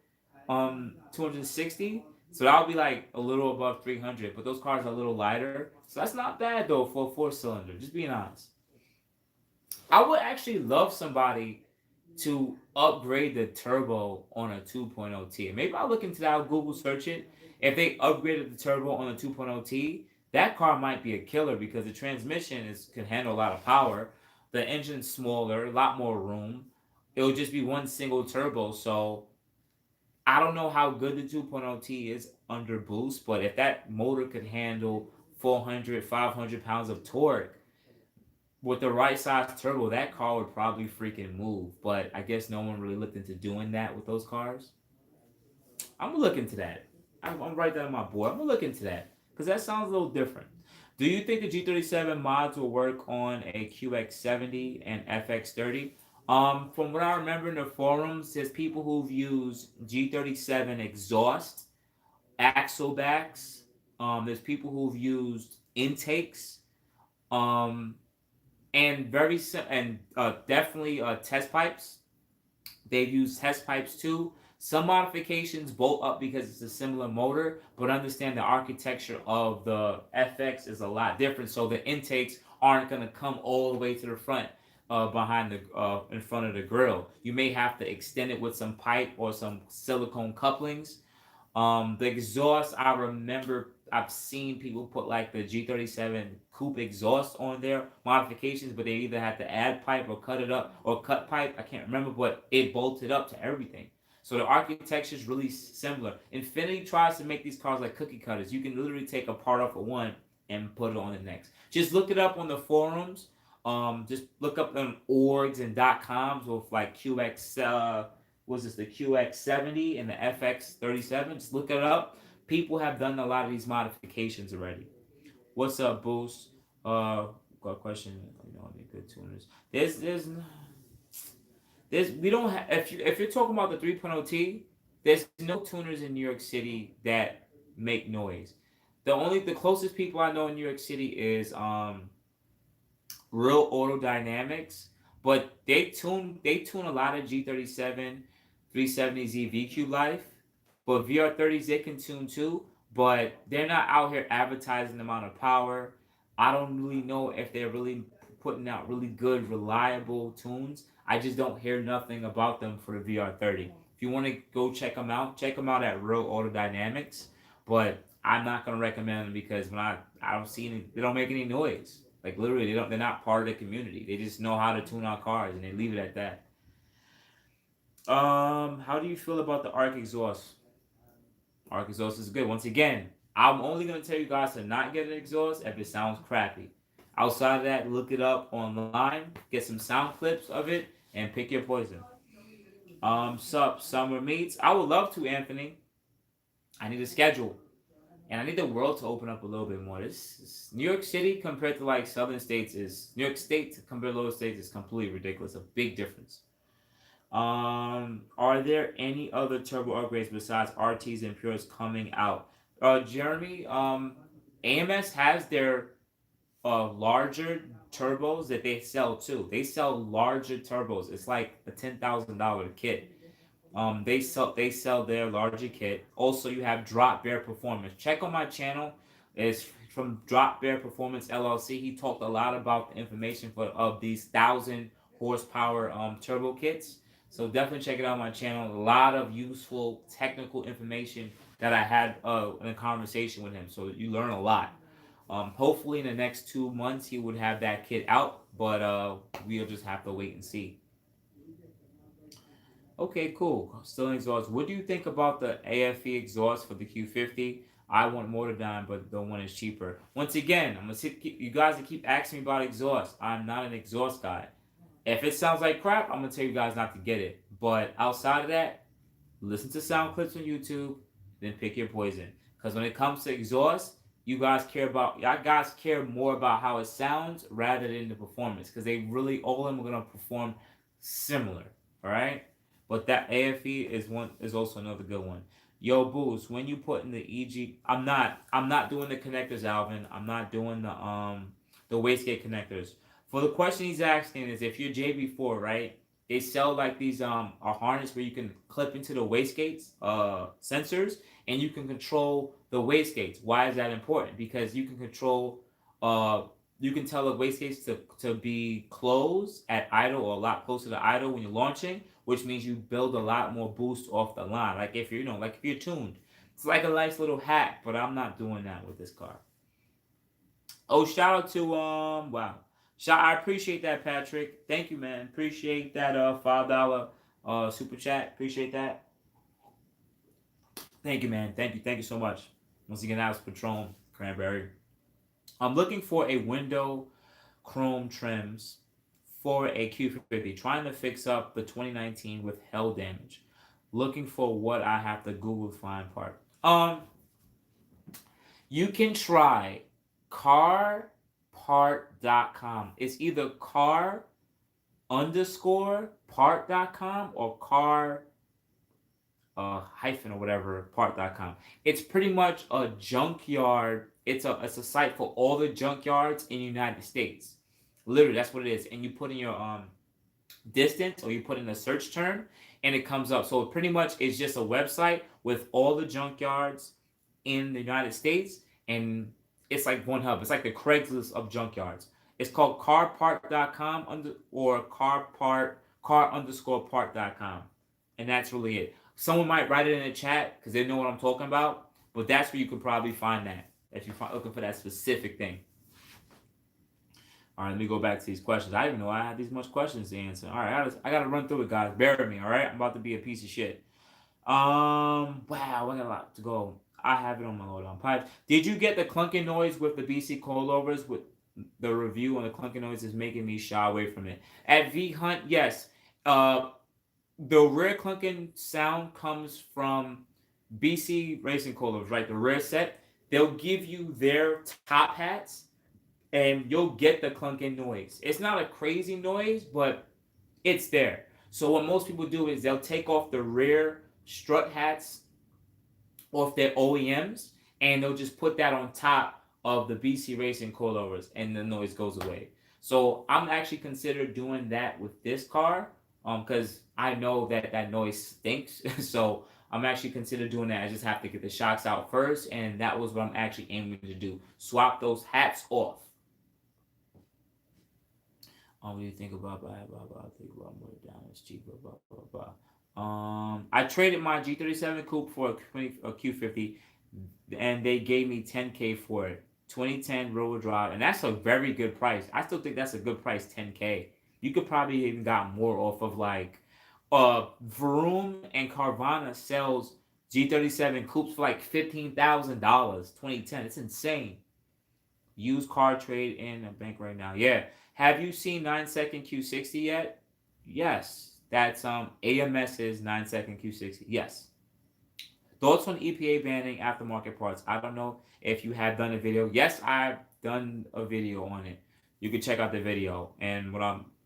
260. So that'll be like a little above 300. But those cars are a little lighter, so that's not bad though for a four cylinder. Just being honest. I would actually love somebody to upgrade the turbo on a 2.0T. Maybe I'll look into that. I'll Google search it. If they upgraded the turbo on a 2.0T, that car might be a killer because the transmission can handle a lot of power. The engine's smaller, a lot more room. It'll just be one single turbo. So I don't know how good the 2.0T is under boost, but if that motor could handle 400, 500 pounds of torque, with the right size turbo, that car would probably freaking move. But I guess no one really looked into doing that with those cars. I'm gonna look into that. I'm write that on my board. I'm gonna look into that because that sounds a little different. Do you think the G37 mods will work on a QX70 and FX30? From what I remember in the forums, there's people who've used G37 exhaust, AXLEBACKs. There's people who've used intakes. Um, and definitely test pipes. They've used test pipes too. Some modifications bolt up because it's a similar motor, but understand the architecture of the FX is a lot different. So the intakes aren't going to come all the way to the front, behind the in front of the grill. You may have to extend it with some pipe or some silicone couplings. The exhaust, I remember I've seen people put like the G37 coupe exhaust on their modifications, but they either had to add pipe or cut it up or cut pipe. I can't remember, but it bolted up to everything. So the architecture is really similar. Infiniti tries to make these cars like cookie cutters. You can literally take a part off of one and put it on the next. Just look it up on the forums. Just look up on orgs and .coms with like QX. Was this the QX70 and the FX37? Just look it up. People have done a lot of these modifications already. What's up, Boost? Got a question. Any good tuners? There's we don't have, if you're talking about the 3.0T, there's no tuners in New York City that make noise. The closest people I know in New York City is Real Auto Dynamics, but they tune a lot of G37, 370Z VQ Life, but VR30s they can tune too, but they're not out here advertising the amount of power. I don't really know if they're really putting out really good, reliable tunes. I just don't hear nothing about them for the VR30. If you want to go check them out at Real Auto Dynamics, but I'm not gonna recommend them because I don't see any, they don't make any noise. Like literally, they're not part of the community. They just know how to tune out cars and they leave it at that. How do you feel about the Arc exhaust? Arc exhaust is good. Once again, I'm only gonna tell you guys to not get an exhaust if it sounds crappy. Outside of that, look it up online, get some sound clips of it, and pick your poison. Sup, summer meets. I would love to, Anthony. I need a schedule. And I need the world to open up a little bit more. This New York City compared to like southern states is New York State compared to lower states is completely ridiculous. A big difference. Are there any other turbo upgrades besides RTs and Pures coming out? Jeremy, AMS has their larger turbos that they sell too. They sell larger turbos. It's like a $10,000 kit. They sell their larger kit. Also, you have Drop Bear Performance. Check on my channel. It's from Drop Bear Performance LLC. He talked a lot about the information for of these 1,000 horsepower turbo kits. So definitely check it out on my channel. A lot of useful technical information that I had in a conversation with him. So you learn a lot. Hopefully in the next 2 months he would have that kit out, but we'll just have to wait and see. Okay, cool. Still exhaust. What do you think about the AFE exhaust for the Q50? I want motor down, but the one is cheaper. Once again, I'm gonna you guys to keep asking me about exhaust. I'm not an exhaust guy. If it sounds like crap, I'm gonna tell you guys not to get it. But outside of that, listen to sound clips on YouTube, then pick your poison. Because when it comes to exhaust, y'all guys care more about how it sounds rather than the performance. Because they really all of them are gonna perform similar. All right. But that AFE is also another good one. Yo, Boost, when you put in the EG, I'm not doing the connectors, Alvin. I'm not doing the wastegate connectors. For the question he's asking is if you're JB4, right? They sell like these a harness where you can clip into the wastegates sensors and you can control the wastegates. Why is that important? Because you can control you can tell the wastegates to be closed at idle or a lot closer to idle when you're launching, which means you build a lot more boost off the line. Like if you're like if you're tuned. It's like a nice little hack, but I'm not doing that with this car. Oh, shout out to wow. I appreciate that, Patrick. Thank you, man. Appreciate that $5 super chat. Appreciate that. Thank you, man. Thank you so much. Once again, that was Patron Cranberry. I'm looking for a window chrome trims for a Q50. Trying to fix up the 2019 with hell damage. Looking for what I have to Google find part. You can try carpart.com. It's either car underscore part.com or car hyphen or whatever part.com. It's pretty much a junkyard. It's a site for all the junkyards in the United States. Literally, that's what it is. And you put in your distance or you put in a search term and it comes up. So pretty much it's just a website with all the junkyards in the United States, and it's like one hub. It's like the Craigslist of junkyards. It's called carpart.com or car underscore part.com. And that's really it. Someone might write it in the chat because they know what I'm talking about, but that's where you could probably find that if you're looking for that specific thing. All right, let me go back to these questions. I didn't even know I had these much questions to answer. All right, I got to run through it, guys. Bear with me, all right? I'm about to be a piece of shit. Wow, I got a lot to go. I have it on my load on pipes. Did you get the clunking noise with the BC coilovers? With the review on the clunking noise is making me shy away from it. At V Hunt, yes. The rear clunking sound comes from BC Racing coilovers, right? The rear set. They'll give you their top hats, and you'll get the clunking noise. It's not a crazy noise, but it's there. So what most people do is they'll take off the rear strut hats off their OEMs, and they'll just put that on top of the BC Racing coilovers, and the noise goes away. So I'm actually considered doing that with this car, because I know that noise stinks. So I'm actually considered doing that. I just have to get the shocks out first, and that was what I'm actually aiming to do. Swap those hats off. What do you think about blah blah blah? Think about more down. It's cheaper. Blah blah blah. I traded my G37 coupe for a Q50, and they gave me 10K for it. 2010 rear-wheel drive, and that's a very good price. I still think that's a good price, 10K. You could probably even got more off of like, BARUM and Carvana sells G37 coupes for like $15,000. 2010, it's insane. Used car trade in a bank right now. Yeah. Have you seen 9-second Q60 yet? Yes. That's AMS's 9-second Q60. Yes. Thoughts on EPA banning aftermarket parts? I don't know if you have done a video. Yes, I've done a video on it. You can check out the video. And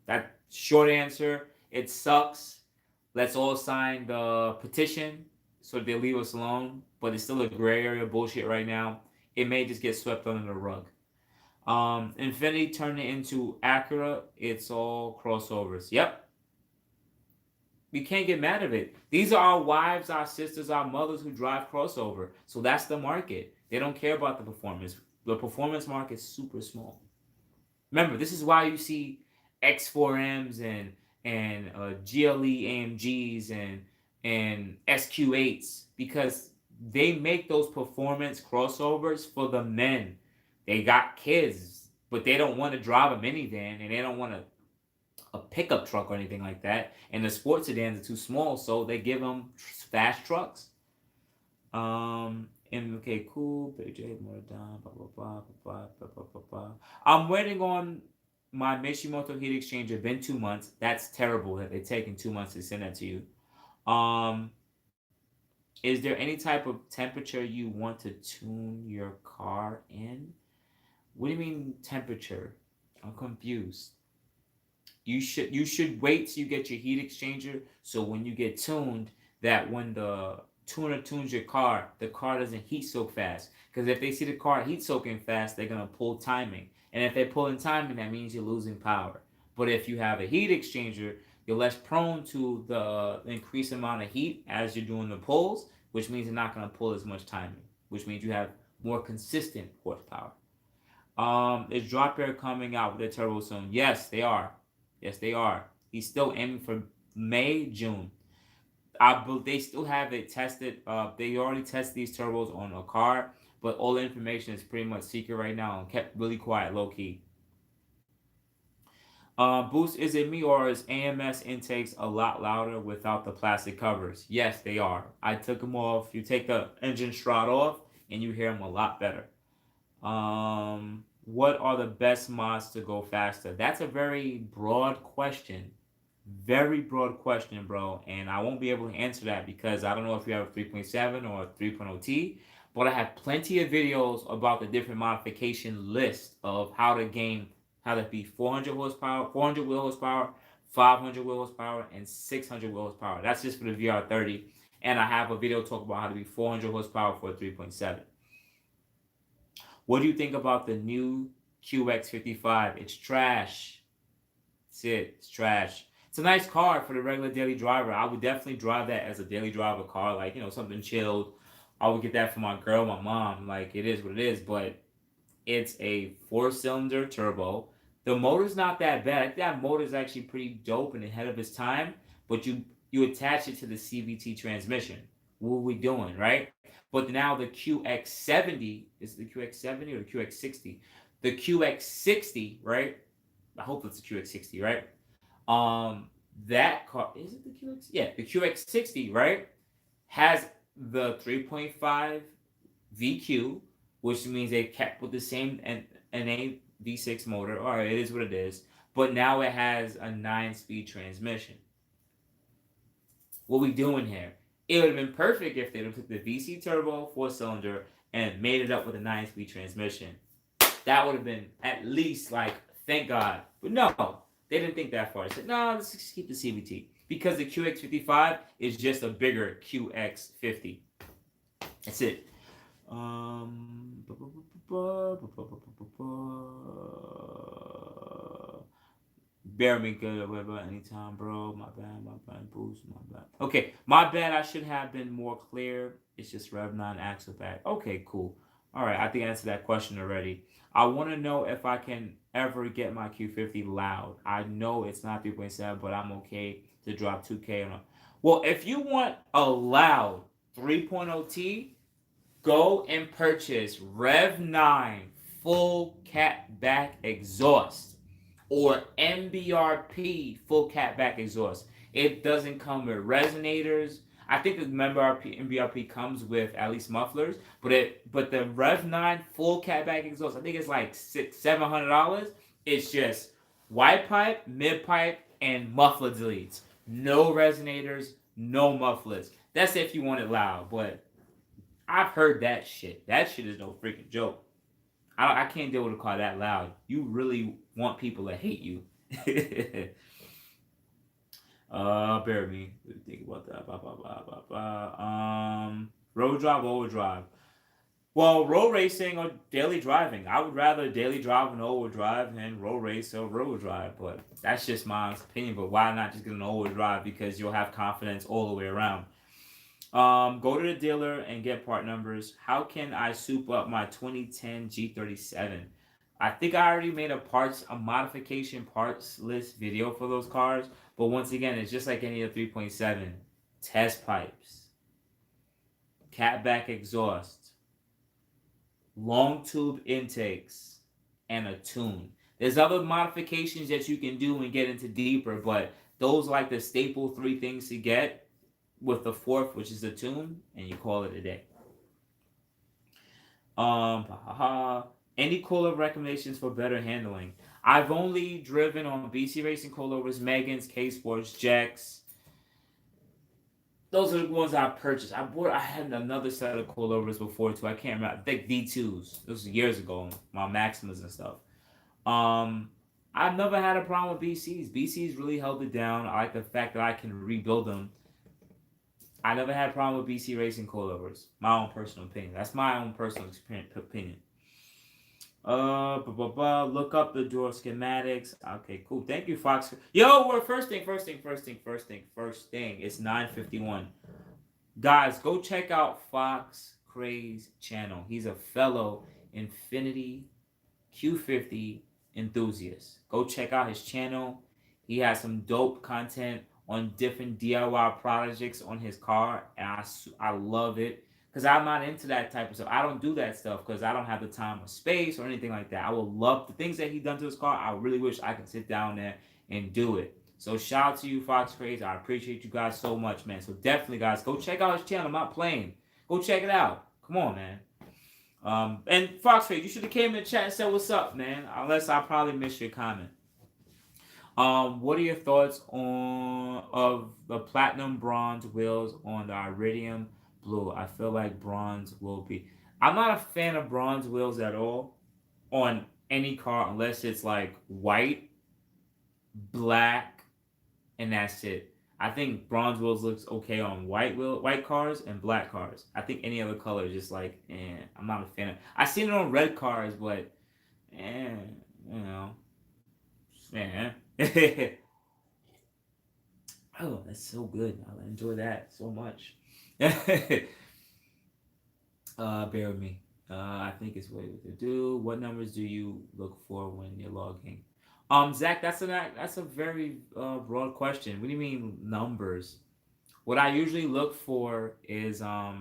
that short answer, it sucks. Let's all sign the petition so they leave us alone. But it's still a gray area bullshit right now. It may just get swept under the rug. Infiniti turned it into Acura. It's all crossovers. Yep. We can't get mad at it. These are our wives, our sisters, our mothers who drive crossover. So that's the market. They don't care about the performance. The performance market is super small. Remember, this is why you see X4Ms and GLE AMGs and SQ8s, because they make those performance crossovers for the men. They got kids, but they don't want to drive a minivan and they don't want a pickup truck or anything like that. And the sports sedans are too small, so they give them fast trucks. Okay, cool. J more down. Blah blah blah blah blah blah blah blah. I'm waiting on my Mishimoto heat exchanger. Been 2 months. That's terrible that they're taking 2 months to send that to you. Is there any type of temperature you want to tune your car in? What do you mean temperature? I'm confused. You should wait till you get your heat exchanger, so when you get tuned, that when the tuner tunes your car, the car doesn't heat soak fast. Because if they see the car heat soaking fast, they're gonna pull timing, and if they're pulling timing, that means you're losing power. But if you have a heat exchanger, you're less prone to the increased amount of heat as you're doing the pulls, which means you're not gonna pull as much timing, which means you have more consistent horsepower. Is Drop Air coming out with a turbo soon? Yes, they are. Yes, they are. He's still aiming for May, June. They still have it tested. They already tested these turbos on a car, but all the information is pretty much secret right now and kept really quiet, low key. Boost, is it me or is AMS intakes a lot louder without the plastic covers? Yes, they are. I took them off. You take the engine strut off, and you hear them a lot better. What are the best mods to go faster? That's a very broad question. Very broad question, bro. And I won't be able to answer that because I don't know if you have a 3.7 or a 3.0T, but I have plenty of videos about the different modification list of how to be 400 horsepower, 400 wheel horsepower, 500 wheel horsepower, and 600 wheel horsepower. That's just for the VR30. And I have a video talk about how to be 400 horsepower for a 3.7. What do you think about the new QX55? It's trash. That's it. It's trash. It's a nice car for the regular daily driver. I would definitely drive that as a daily driver car, like, something chilled. I would get that for my girl, my mom. Like, it is what it is, but it's a 4-cylinder turbo. The motor's not that bad. I think that motor's actually pretty dope and ahead of its time, but you attach it to the CVT transmission. What are we doing, right? But now the QX70, is it the QX70 or the QX60? The QX60, right? I hope it's the QX60, right? That car, is it the QX? Yeah, the QX60, right? Has the 3.5 VQ, which means they kept with the same NA V6 motor. All right, it is what it is. But now it has a 9-speed transmission. What we doing here? It would have been perfect if they would have took the VC turbo 4-cylinder and made it up with a 9-speed transmission. That would have been at least like, thank God. But no, they didn't think that far. They said, no, let's just keep the CVT. Because the QX55 is just a bigger QX50. That's it. Bear me good or whatever anytime, bro. My bad, boost, my bad. Okay, my bad. I should have been more clear. It's just Rev9 AXLEBACK. Okay, cool. All right, I think I answered that question already. I want to know if I can ever get my Q50 loud. I know it's not 3.7, but I'm okay to drop 2K on it. Well, if you want a loud 3.0T, go and purchase Rev9 full CATBACK exhaust or MBRP full CATBACK exhaust. It doesn't come with resonators. I think the MBRP comes with at least mufflers, but the Rev9 full CATBACK exhaust, I think it's like $700. It's just YPIPE, MIDPIPE, and muffler deletes. No resonators, no mufflers. That's if you want it loud, but I've heard that shit. That shit is no freaking joke. I can't deal with a car that loud. You really want people to hate you. Bear with me. Let me think about that. Road drive, overdrive. Well, road racing or daily driving. I would rather daily drive and overdrive and road race or road drive, but that's just my opinion. But why not just get an overdrive? Because you'll have confidence all the way around. Go to the dealer and get part numbers. How can I soup up my 2010 G37? I think I already made a modification parts list video for those cars. But once again, it's just like any of 3.7. Test pipes, catback exhaust, long tube intakes, and a tune. There's other modifications that you can do and get into deeper, but those are like the staple three things to get with the fourth, which is the tune, and you call it a day. Any cooler recommendations for better handling? I've only driven on BC Racing coilovers, Megan's, K Sports, Jacks. Those are the ones I purchased. I had another set of coilovers before too. I can't remember. I think V2s. This was years ago. My Maximas and stuff. Um, I've never had a problem with BCs. BCs really held it down. I like the fact that I can rebuild them. I never had a problem with BC Racing coilovers. My own personal opinion. That's my own personal opinion. Look up the door schematics. Okay, cool. Thank you, Fox. Yo, we're first thing. It's 9:51. Guys, go check out Fox Craze channel. He's a fellow Infiniti Q50 enthusiast. Go check out his channel. He has some dope content on different DIY projects on his car, and I love it because I'm not into that type of stuff. I don't do that stuff because I don't have the time or space or anything like that. I would love the things that he done to his car. I really wish I could sit down there and do it. So shout out to you, Fox Craze. I appreciate you guys so much, man. So definitely, guys, go check out his channel. I'm not playing. Go check it out. Come on, man. And Fox Craze, you should have came in the chat and said what's up, man. Unless I probably missed your comment. What are your thoughts on of the platinum bronze wheels on the iridium blue? I feel like bronze will be. I'm not a fan of bronze wheels at all on any car unless it's like white, black, and that's it. I think bronze wheels looks okay on white cars and black cars. I think any other color is just like, I'm not a fan of. I seen it on red cars, but, you know, man. Oh, that's so good. I enjoy that so much. Bear with me. I think it's what to do. What numbers do you look for when you're logging? Zach, that's a very broad question. What do you mean numbers? What I usually look for is a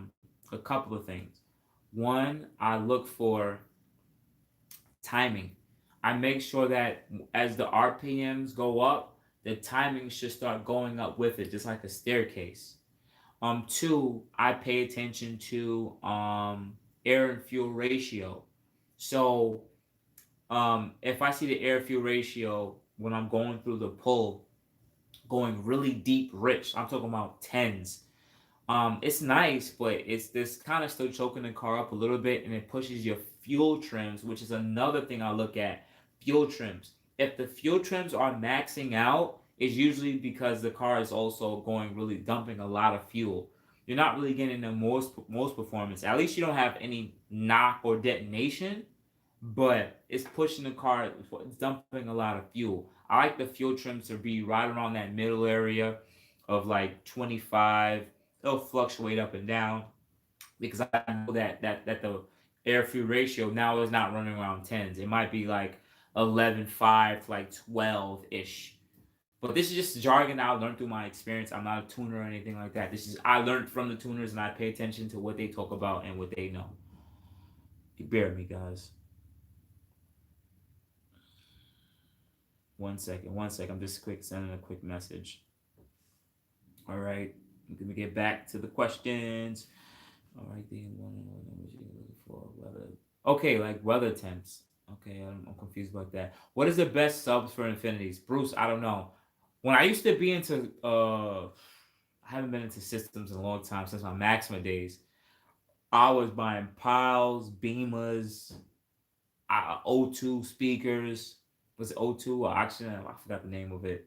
couple of things. One, I look for timing. I make sure that as the RPMs go up, the timing should start going up with it, just like a staircase. Two, I pay attention to air and fuel ratio. So if I see the air fuel ratio when I'm going through the pull, going really deep, rich, I'm talking about tens. It's nice, but it's this kind of still choking the car up a little bit, and it pushes your fuel trims, which is another thing I look at. Fuel trims. If the fuel trims are maxing out, it's usually because the car is also going really dumping a lot of fuel. You're not really getting the most performance. At least you don't have any knock or detonation, but it's pushing the car. It's dumping a lot of fuel. I like the fuel trims to be right around that middle area of like 25. They'll fluctuate up and down because I know that the air fuel ratio now is not running around tens. It might be like 11.5 to like 12 ish. But this is just jargon I learned through my experience. I'm not a tuner or anything like that. This is I learned from the tuners and I pay attention to what they talk about and what they know. Bear with me, guys. 1 second. I'm just sending a quick message. All right, let me get back to the questions. All right, for weather. Okay, like weather temps. Okay, I'm confused about that. What is the best subs for Infinities? Bruce, I don't know. When I used to be into, I haven't been into systems in a long time since my Maxima days. I was buying Piles, Beamers, O2 speakers. Was it O2 or Oxygen? I forgot the name of it.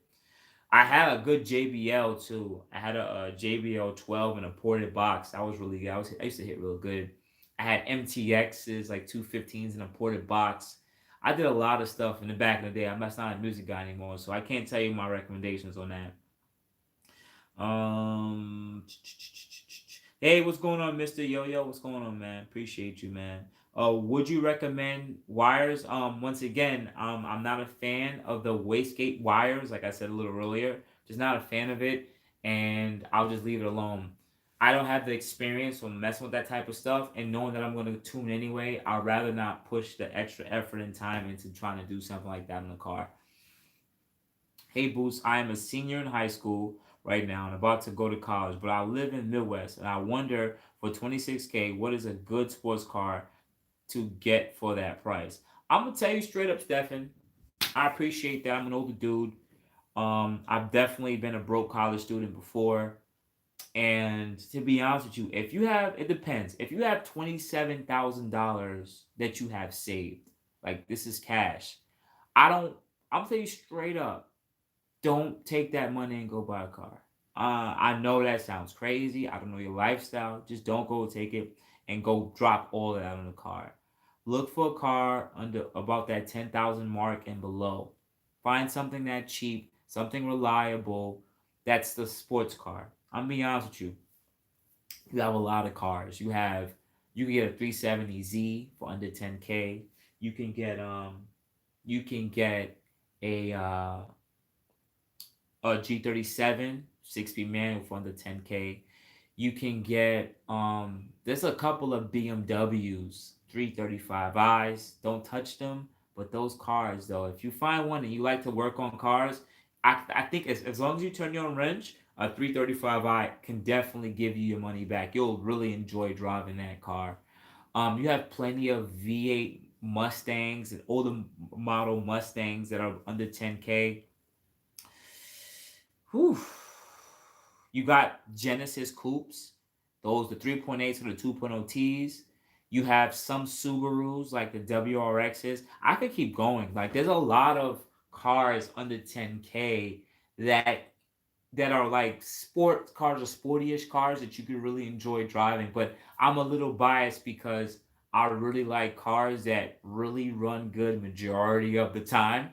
I had a good JBL too. I had a JBL 12 in a ported box. That was really good. I used to hit real good. I had MTXs, like 215s in a ported box. I did a lot of stuff in the back of the day. I'm not a music guy anymore, so I can't tell you my recommendations on that. Um, hey, what's going on, Mister Yo Yo? What's going on, man? Appreciate you, man. Would you recommend wires? Once again, I'm not a fan of the wastegate wires. Like I said a little earlier, just not a fan of it, and I'll just leave it alone. I don't have the experience from messing with that type of stuff, and knowing that I'm going to tune anyway, I'd rather not push the extra effort and time into trying to do something like that in the car. Hey Boost, I am a senior in high school right now and about to go to college, but I live in Midwest and I wonder for 26K, what is a good sports car to get for that price? I'm gonna tell you straight up, Stefan. I appreciate that. I'm an older dude. I've definitely been a broke college student before. And to be honest with you, if you have, it depends. If you have $27,000 that you have saved, like this is cash, I don't, I'm gonna tell you straight up, don't take that money and go buy a car. I know that sounds crazy. I don't know your lifestyle. Just don't go take it and go drop all of that on the car. Look for a car under about that 10,000 mark and below. Find something that cheap, something reliable. That's the sports car. I'm being honest with you. You have a lot of cars. You can get a 370Z for under 10K. You can get you can get a G37 6-speed manual for under 10K. You can get there's a couple of BMWs 335i's. Don't touch them, but those cars though, if you find one and you like to work on cars, I think as long as you turn your own wrench, a 335i can definitely give you your money back. You'll really enjoy driving that car. You have plenty of V8 Mustangs and older model Mustangs that are under 10K. Whew. You got Genesis coupes, those the 3.8s or the 2.0 Ts. You have some Subarus like the WRXs. I could keep going. Like there's a lot of cars under 10K that are like sport cars or sporty-ish cars that you could really enjoy driving. But I'm a little biased because I really like cars that really run good majority of the time.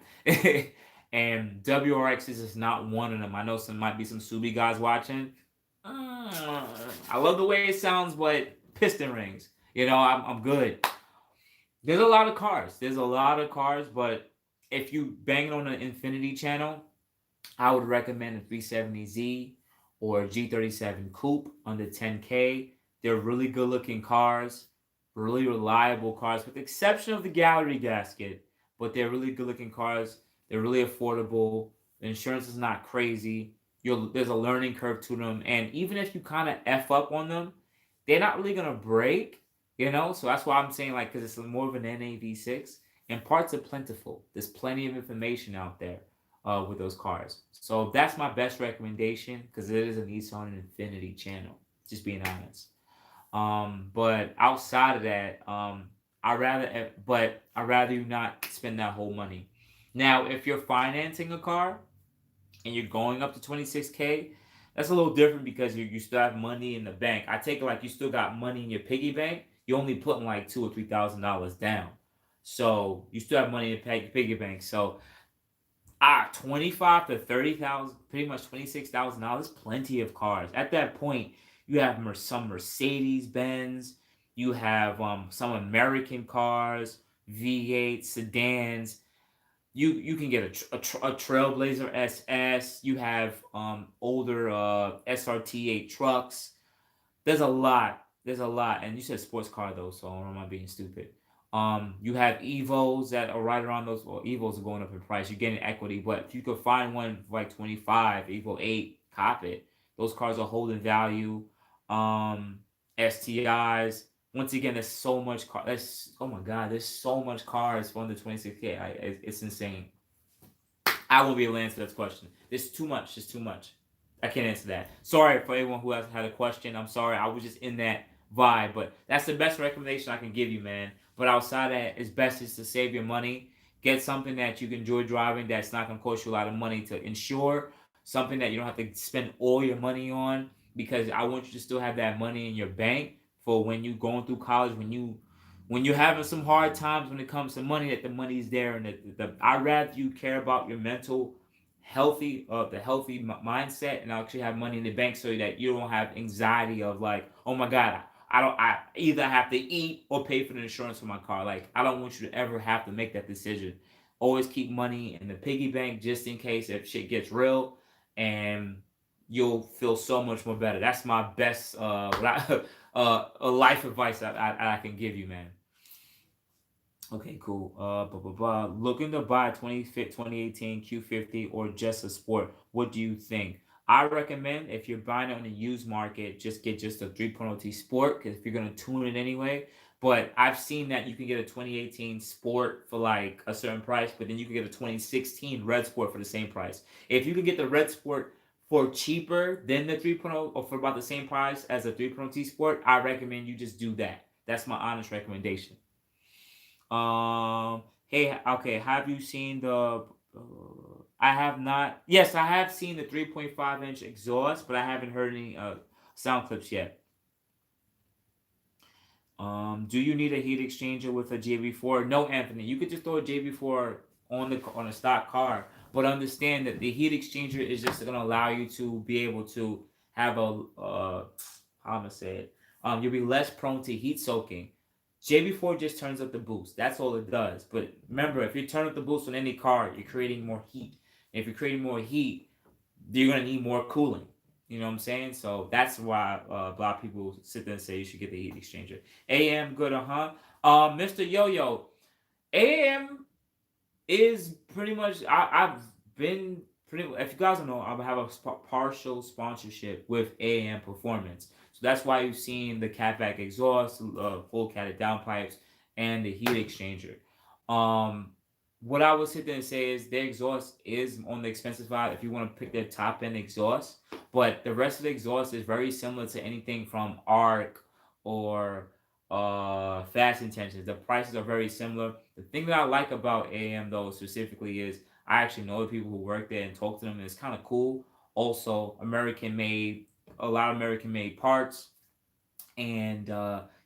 And WRXs is not one of them. I know some might be some Subi guys watching. I love the way it sounds, but piston rings. I'm good. There's a lot of cars. There's a lot of cars, but if you bang it on the Infiniti channel, I would recommend a 370Z or a G37 Coupe under 10K. They're really good looking cars, really reliable cars, with the exception of the gallery gasket. But they're really good looking cars. They're really affordable. The insurance is not crazy. There's a learning curve to them. And even if you kind of F up on them, they're not really going to break. So that's why I'm saying, like, because it's more of an NAV6 and parts are plentiful. There's plenty of information out there with those cars. So that's my best recommendation because it is a Nissan Infiniti channel. Just being honest. But outside of that, I rather you not spend that whole money. Now, if you're financing a car and you're going up to 26K, that's a little different because you still have money in the bank. I take it like you still got money in your piggy bank. You're only putting like $2,000 or $3,000 down, so you still have money in your piggy bank. So 25 to 30,000, pretty much $26,000, plenty of cars. At that point, you have some Mercedes Benz, you have some American cars, V8 sedans. You can get a Trailblazer SS. You have older SRT8 trucks. There's a lot. There's a lot. And you said sports car though, so I don't mind being stupid. You have Evos that are right around those. Well, Evos are going up in price. You're getting equity, but if you could find one for like 25, Evo 8, cop it. Those cars are holding value. STIs. Once again, there's so much car. Oh my god, there's so much cars for under 26K. It's insane. I won't be able to answer that question. There's too much. There's too much. I can't answer that. Sorry for anyone who has had a question. I'm sorry. I was just in that vibe, but that's the best recommendation I can give you, man. But outside that, it's best is to save your money. Get something that you can enjoy driving that's not going to cost you a lot of money to insure. something that you don't have to spend all your money on, because I want you to still have that money in your bank for when you going through college, when you're having some hard times when it comes to money, that the money's there. And I'd rather you care about your mental healthy mindset, and actually have money in the bank so that you don't have anxiety of like, oh my god, I either have to eat or pay for the insurance for my car. Like, I don't want you to ever have to make that decision. Always keep money in the piggy bank just in case if shit gets real, and you'll feel so much more better. That's my best life advice I can give you, man. Okay, cool. Blah, blah, blah. Looking to buy a 2018 Q50 or just a sport. What do you think? I recommend, if you're buying it on the used market, just get just a 3.0 T Sport, because if you're gonna tune it anyway. But I've seen that you can get a 2018 Sport for like a certain price, but then you can get a 2016 Red Sport for the same price. If you can get the Red Sport for cheaper than the 3.0, or for about the same price as a 3.0 T Sport, I recommend you just do that. That's my honest recommendation. Hey, okay. Have you seen the? I have not. Yes, I have seen the 3.5-inch exhaust, but I haven't heard any sound clips yet. Do you need a heat exchanger with a JB4? No, Anthony. You could just throw a JB4 on a stock car, but understand that the heat exchanger is just going to allow you to be able to have a how am I gonna say it? You'll be less prone to heat soaking. JB4 just turns up the boost. That's all it does. But remember, if you turn up the boost on any car, you're creating more heat. And if you're creating more heat, you're gonna need more cooling. You know what I'm saying? So that's why a lot of people sit there and say you should get the heat exchanger. AM good, Mr. Yo-Yo, AM is pretty much. I've been pretty. If you guys don't know, I have a partial sponsorship with AM Performance. So that's why you've seen the CATBACK exhaust, full catted downpipes, and the heat exchanger. Um, what I would sit there and say is their exhaust is on the expensive side if you want to pick their top end exhaust, but the rest of the exhaust is very similar to anything from ARC or Fast Intentions. The prices are very similar. The thing that I like about AM though specifically is I actually know the people who work there and talk to them, and it's kind of cool. Also, American made, a lot of American made parts, and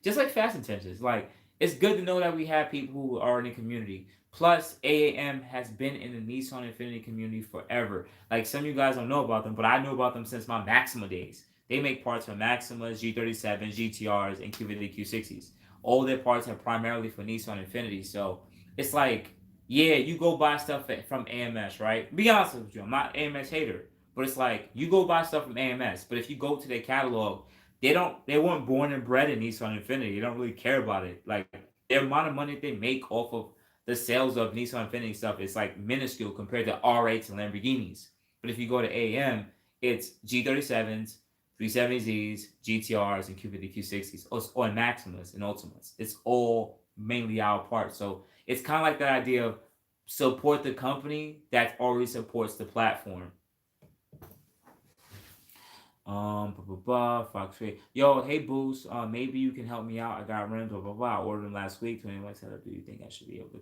just like Fast Intentions, like it's good to know that we have people who are in the community. Plus, AAM has been in the Nissan Infiniti community forever. Like, some of you guys don't know about them, but I know about them since my Maxima days. They make parts for Maximas, G37s, GTRs, and Q50, Q60s. All their parts are primarily for Nissan Infiniti. So it's like, yeah, you go buy stuff from AMS, right? Be honest with you, I'm not an AMS hater, but it's like you go buy stuff from AMS, but if you go to their catalog, they weren't born and bred in Nissan Infiniti. They don't really care about it. Like, the amount of money they make off of the sales of Nissan Infiniti stuff is like minuscule compared to R8s and Lamborghinis. But if you go to AM, it's G37s, 370Zs, GTRs, and Q50, Q60s, or Maximas and Ultimas. It's all mainly our parts. So it's kind of like that idea of support the company that already supports the platform. Blah, blah, blah, Fox Trade. Yo, hey Boost, maybe you can help me out. I got rims, blah, blah, blah. I ordered them last week. 21 setup. Do you think I should be able to?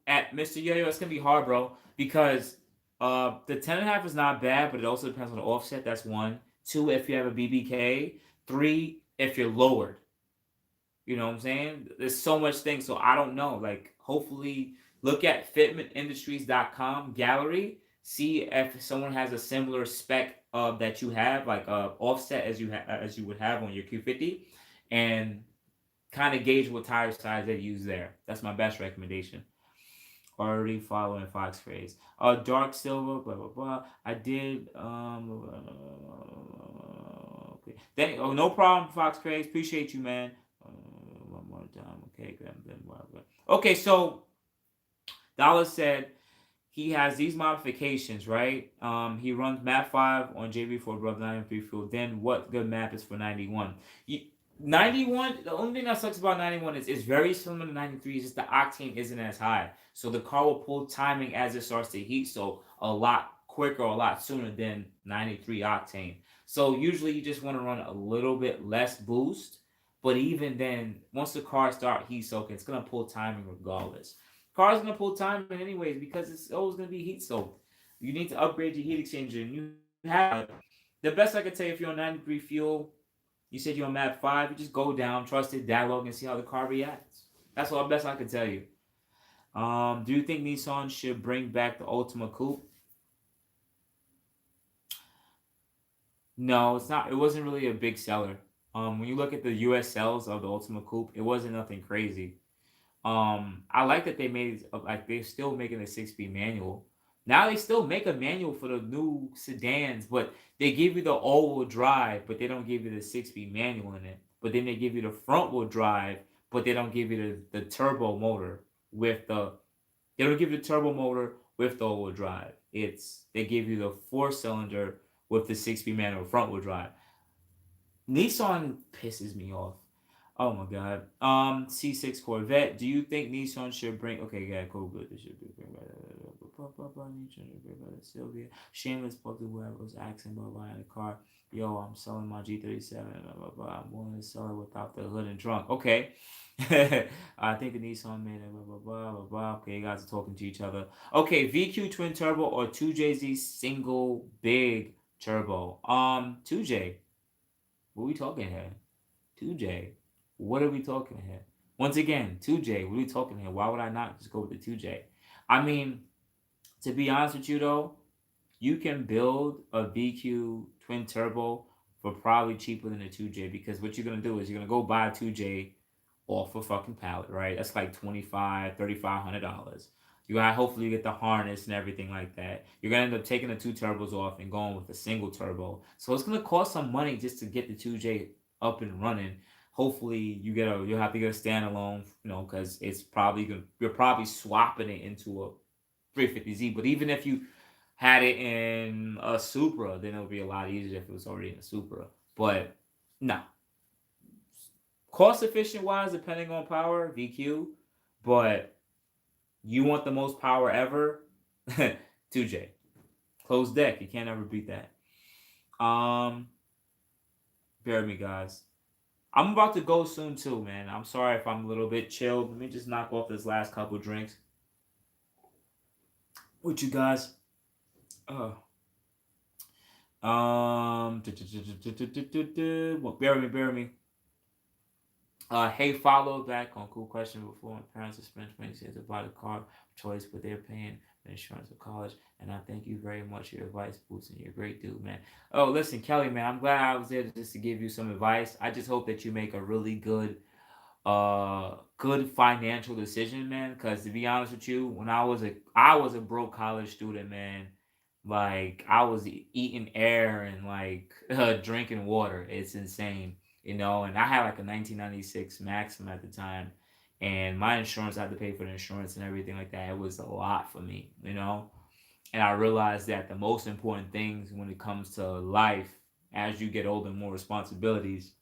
At Mr. Yo-Yo, it's gonna be hard, bro, because the 10.5 is not bad, but it also depends on the offset. That's one. Two, if you have a BBK. Three, if you're lowered. You know what I'm saying? There's so much things, so I don't know. Like, hopefully, look at fitmentindustries.com gallery. See if someone has a similar spec that you have, like offset as you would have on your Q50, and kind of gauge what tire size they use there. That's my best recommendation. Already following Fox phrase. Dark silver, blah blah blah. I did. Okay. No problem, Fox Craze. Appreciate you, man. One more time. Okay, okay, so Dallas said he has these modifications, right? He runs map 5 on JB4 above 93 fuel. Then what good map is for 91? 91, the only thing that sucks about 91 is it's very similar to 93, it's just the octane isn't as high. So the car will pull timing as it starts to heat, so a lot quicker, a lot sooner than 93 octane. So usually you just want to run a little bit less boost, but even then, once the car starts heat soaking, it's going to pull timing regardless. Car's going to pull timing anyways because it's always going to be heat soaked. You need to upgrade your heat exchanger, and you have the best I could tell you. If you're on 90-degree fuel, you said you're on map 5, you just go down, trust it, dialogue, and see how the car reacts. That's all best I can tell you. Do you think Nissan should bring back the Ultima Coupe? No, it's not. It wasn't really a big seller. When you look at the U.S. sales of the Ultima Coupe, it wasn't nothing crazy. I like that they made like they're still making a 6-speed manual. Now they still make a manual for the new sedans, but they give you the all-wheel drive, but they don't give you the 6-speed manual in it. But then they give you the front-wheel drive, but they don't give you the turbo motor with the. They don't give you the turbo motor with the all-wheel drive. They give you the 4-cylinder with the 6-speed manual front-wheel drive. Nissan pisses me off. Oh my god. C6 Corvette. Do you think Nissan should bring? Okay, yeah, cool, good. This should be Sylvia. Shameless plug to whoever was asking about buying a car. Yo, I'm selling my G37. I'm willing to sell it without the hood and trunk. Okay. I think the Nissan made it. Blah blah blah blah blah. Okay, you guys are talking to each other. Okay, VQ twin turbo or 2JZ single big turbo. 2J. What are we talking here? 2J. What are we talking here? Once again, 2J. What are we talking here? Why would I not just go with the 2J? I mean, to be honest with you though, you can build a VQ twin turbo for probably cheaper than a 2J, because what you're gonna do is you're gonna go buy a 2J off a fucking pallet, right? That's like $2,500. You gotta hopefully get the harness and everything like that. You're gonna end up taking the two turbos off and going with a single turbo. So it's gonna cost some money just to get the 2J up and running. Hopefully you'll have to get a standalone, because you're probably swapping it into a 350Z. But even if you had it in a Supra, then it would be a lot easier if it was already in a Supra. But no, cost efficient wise, depending on power, VQ. But you want the most power ever, 2J. Closed deck. You can't ever beat that. Bear with me, guys. I'm about to go soon too, man. I'm sorry if I'm a little bit chilled. Let me just knock off this last couple drinks with you guys. Bear with me. Hey, follow back on cool question before. My parents have spent 20 cents to buy the car of choice, but they're paying the insurance of college. And I thank you very much for your advice, Boots, and you're a great dude, man. Oh, listen, Kelly, man, I'm glad I was there just to give you some advice. I just hope that you make a really good financial decision, man. Because to be honest with you, when I was a broke college student, man. Like I was eating air and like drinking water. It's insane, And I had like a 1996 Maxim at the time, and my insurance, I had to pay for the insurance and everything like that. It was a lot for me. And I realized that the most important things when it comes to life, as you get older and more responsibilities,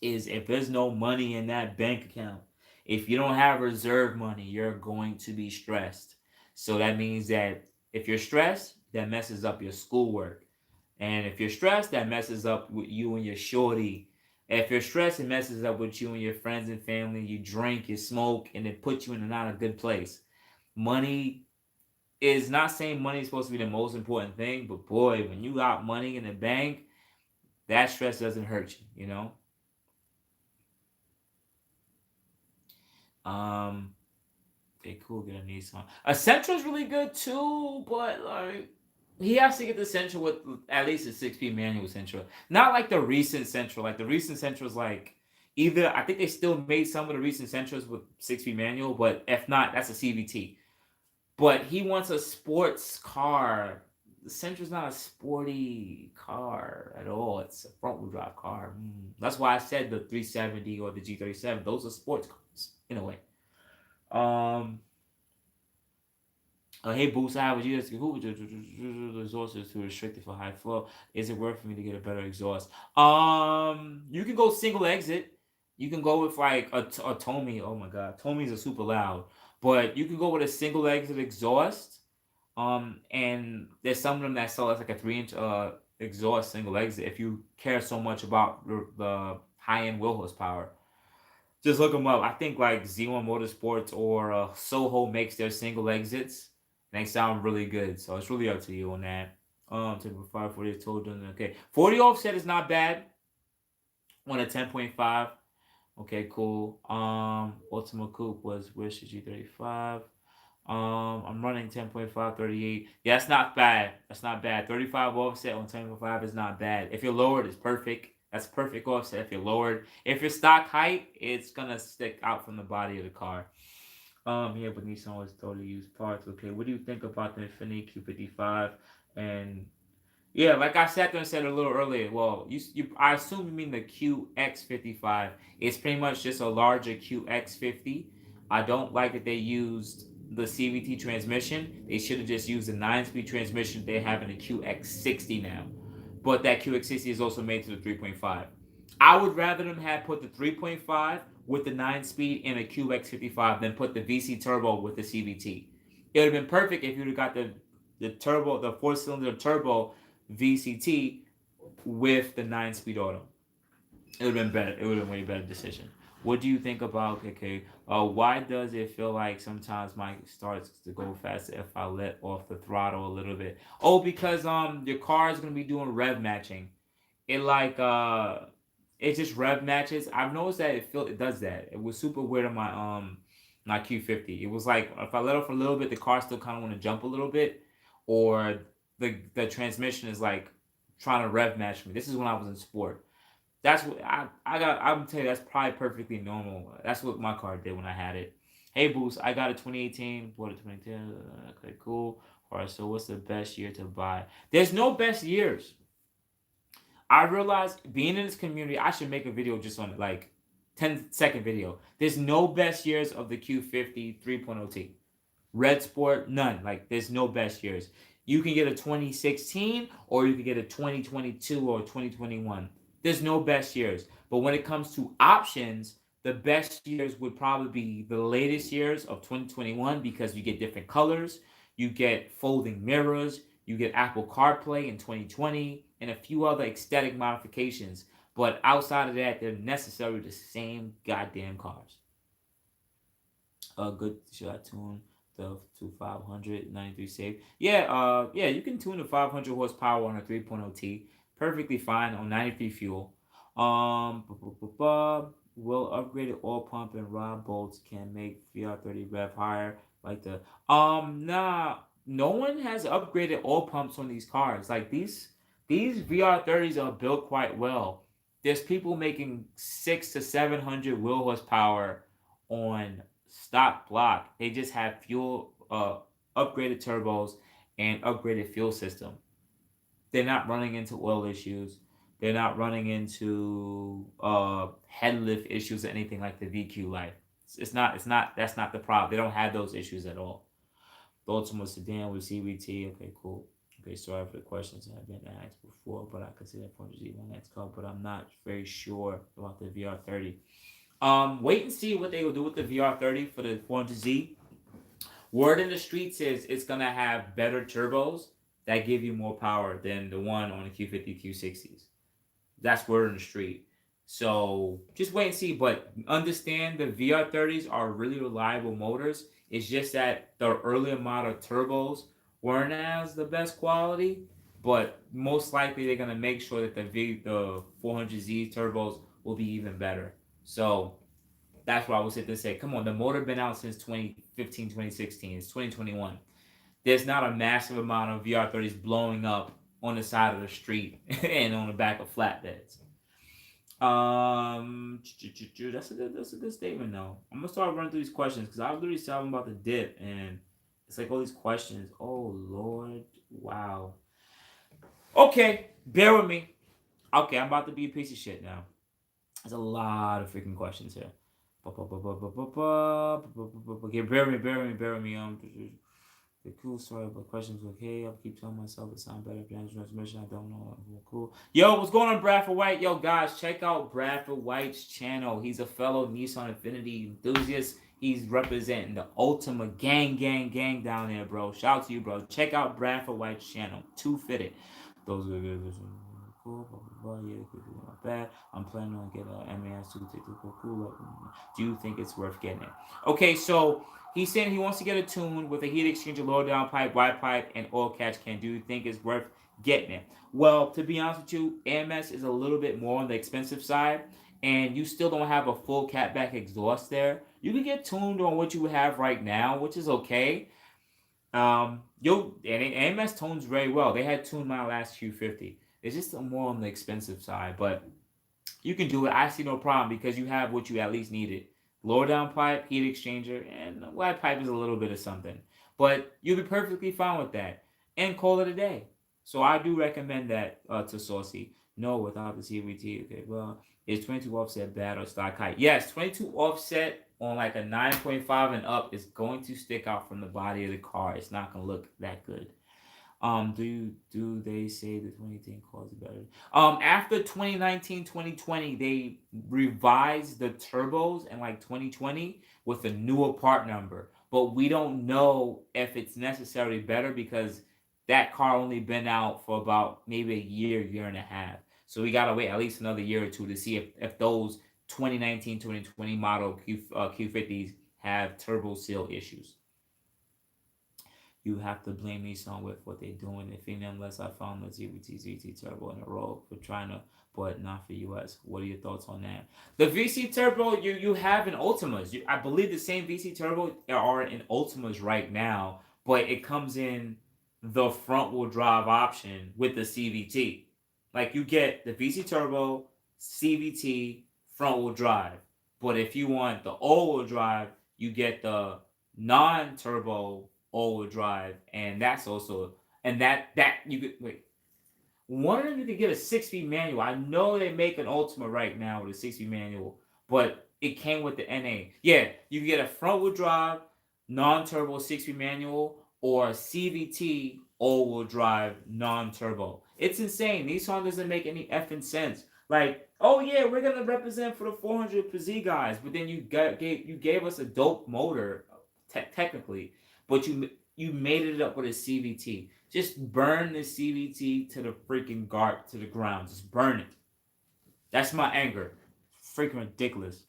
is if there's no money in that bank account, if you don't have reserve money, you're going to be stressed. So that means that if you're stressed, that messes up your schoolwork. And if you're stressed, that messes up with you and your shorty. If you're stressed, it messes up with you and your friends and family. You drink, you smoke, and it puts you in not a good place. Money is not saying money is supposed to be the most important thing, but boy, when you got money in the bank, that stress doesn't hurt you. Okay, cool. Get a Nissan. A Sentra's really good too, but like he has to get the Sentra with at least a 6-speed manual Sentra. Not like the recent Sentra. Like the recent Sentra's like either I think they still made some of the recent Sentras with 6-speed manual, but if not, that's a CVT. But he wants a sports car. The Sentra's not a sporty car at all. It's a front wheel drive car. That's why I said the 370 or the G37. Those are sports cars in a way. Hey Boost, I have a GS who exhaust is too restricted for high flow. Is it worth for me to get a better exhaust? You can go single exit. You can go with like a Tomy. Oh my god, Tomys are super loud. But you can go with a single exit exhaust. And there's some of them that sell as like a 3-inch exhaust single exit. If you care so much about the high end wheel horsepower. Just look them up. I think like Z1 Motorsports or Soho makes their single exits. and they sound really good. So it's really up to you on that. Type of 540 is told them okay. 40 offset is not bad on a 10.5. Okay, cool. Ultima Coupe was where's G35? I'm running 10.5 38. Yeah, that's not bad. That's not bad. 35 offset on 10.5 is not bad. If you're lowered, it's perfect. That's perfect offset if you're lowered. If you're stock height, it's gonna stick out from the body of the car. Yeah, but Nissan was totally used parts. Okay, what do you think about the Infiniti Q55 and yeah, like I sat there and said a little earlier. Well, I assume you mean the QX55. It's pretty much just a larger QX50. I don't like that they used the CVT transmission. They should have just used the 9-speed transmission they have in the QX60 now. But that QX60 is also made to the 3.5. I would rather them have put the 3.5 with the 9-speed in a QX55 than put the VC turbo with the CVT. It would have been perfect if you would have got the turbo, the 4-cylinder turbo VCT with the 9-speed auto. It would have been better. It would have been a way better decision. What do you think about okay? Why does it feel like sometimes my starts to go faster if I let off the throttle a little bit? Oh, because your car is gonna be doing rev matching. It like it just rev matches. I've noticed that it does that. It was super weird on my Q50. It was like if I let off a little bit, the car still kind of want to jump a little bit, or the transmission is like trying to rev match me. This is when I was in sport. That's what I'm telling you, that's probably perfectly normal. That's what my car did when I had it. Hey Boost, I got a 2018, bought a 2010. Okay, cool. Alright, so what's the best year to buy? There's no best years. I realized being in this community, I should make a video just on it, like 10-second video. There's no best years of the Q50 3.0T. Red Sport, none. Like there's no best years. You can get a 2016 or you can get a 2022 or 2021. There's no best years. But when it comes to options, the best years would probably be the latest years of 2021 because you get different colors, you get folding mirrors, you get Apple CarPlay in 2020, and a few other aesthetic modifications. But outside of that, they're necessarily the same goddamn cars. Good. Should I tune the to 593 safe? Yeah. Yeah. You can tune the 500 horsepower on a 3.0T perfectly fine on 93 fuel. Will upgraded oil pump and rod bolts can make VR30 rev higher like the nah. No one has upgraded oil pumps on these cars. Like these VR30s are built quite well. There's people making 600 to 700 wheel horsepower on stock block. They just have fuel, upgraded turbos and upgraded fuel system. They're not running into oil issues. They're not running into head lift issues or anything like the VQ Life. It's not. It's not. That's not the problem. They don't have those issues at all. The Ultima sedan with CVT. Okay, cool. Okay, sorry for the questions that have been asked before, but I consider 400Z my next car, but I'm not very sure about the VR30. Wait and see what they will do with the VR30 for the 400Z. Word in the streets is it's gonna have better turbos that give you more power than the one on the Q50 Q60s. That's word in the street. So just wait and see. But understand the VR30s are really reliable motors. It's just that the earlier model turbos weren't as the best quality. But most likely they're gonna make sure that the 400Z turbos will be even better. So that's why I would sit there and say, come on, the motor been out since 2015, 2016. It's 2021. There's not a massive amount of VR30s blowing up on the side of the street and on the back of flatbeds. That's a good statement though. I'm gonna start running through these questions because I was literally talking about the dip and it's like all these questions. Oh Lord, wow. Okay, bear with me. Okay, I'm about to be a piece of shit now. There's a lot of freaking questions here. Okay, bear with me. Okay, cool. Sorry, but questions okay. I'll keep telling myself it sounds better. If transmission, I don't know. Cool. Yo, what's going on, Bradford White? Yo, guys, check out Bradford White's channel. He's a fellow Nissan Infiniti enthusiast. He's representing the Ultima gang down there, bro. Shout out to you, bro. Check out Bradford White's channel. Too fitted. Those are good. cool, blah blah blah. Yeah, could be not bad. I'm planning on getting an MAS to take the cool. Do you think it's worth getting it? Okay, so he's saying he wants to get a tune with a heat exchanger, lower down pipe, wide pipe, and oil catch can. Do you think it's worth getting it? Well, to be honest with you, AMS is a little bit more on the expensive side, and you still don't have a full catback exhaust there. You can get tuned on what you have right now, which is okay. You'll and AMS tones very well. They had tuned my last Q50. It's just more on the expensive side, but you can do it. I see no problem because you have what you at least needed. Lower down pipe, heat exchanger, and wide pipe is a little bit of something. But you'll be perfectly fine with that. And call it a day. So I do recommend that to Saucy. No, without the CVT. Okay, well, is 22 offset bad or stock height? Yes, 22 offset on like a 9.5 and up is going to stick out from the body of the car. It's not going to look that good. Do they say the 2010 cars are better? After 2019, 2020, they revised the turbos in like 2020 with a newer part number. But we don't know if it's necessarily better because that car only been out for about maybe a year and a half. So we gotta wait at least another year or two to see if those 2019, 2020 model Q50s have turbo seal issues. You have to blame Nissan with what they're doing. If any, unless I found the ZT Turbo in a row for China, but not for US. What are your thoughts on that? The VC Turbo you have in Ultimas. I believe the same VC Turbo are in Ultimas right now, but it comes in the front wheel drive option with the CVT. Like you get the VC Turbo, CVT, front wheel drive. But if you want the all wheel drive, you get the non-turbo all-wheel drive, and that's also that you could wait. One of them you could get a 6-speed manual. I know they make an Ultima right now with a 6-speed manual, but it came with the NA. Yeah, you can get a front-wheel drive, non-turbo 6-speed manual, or a CVT all-wheel drive non-turbo. It's insane. Nissan doesn't make any effing sense. Like, oh yeah, we're gonna represent for the 400 Z guys, but then you gave us a dope motor, technically, but you made it up with a CVT. Just burn the CVT to the freaking to the ground. Just burn it. That's my anger. Freaking ridiculous.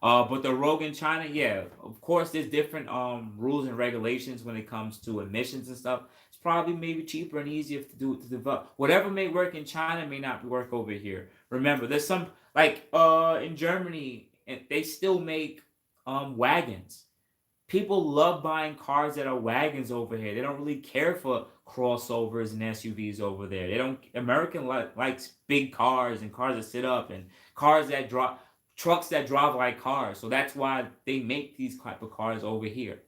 But the Rogue in China, yeah, of course, there's different rules and regulations when it comes to emissions and stuff. It's probably maybe cheaper and easier to develop. Whatever may work in China may not work over here. Remember, there's some like in Germany, they still make wagons. People love buying cars that are wagons over here. They don't really care for crossovers and SUVs over there. They don't. American likes big cars and cars that sit up and cars that drive, trucks that drive like cars. So that's why they make these type of cars over here.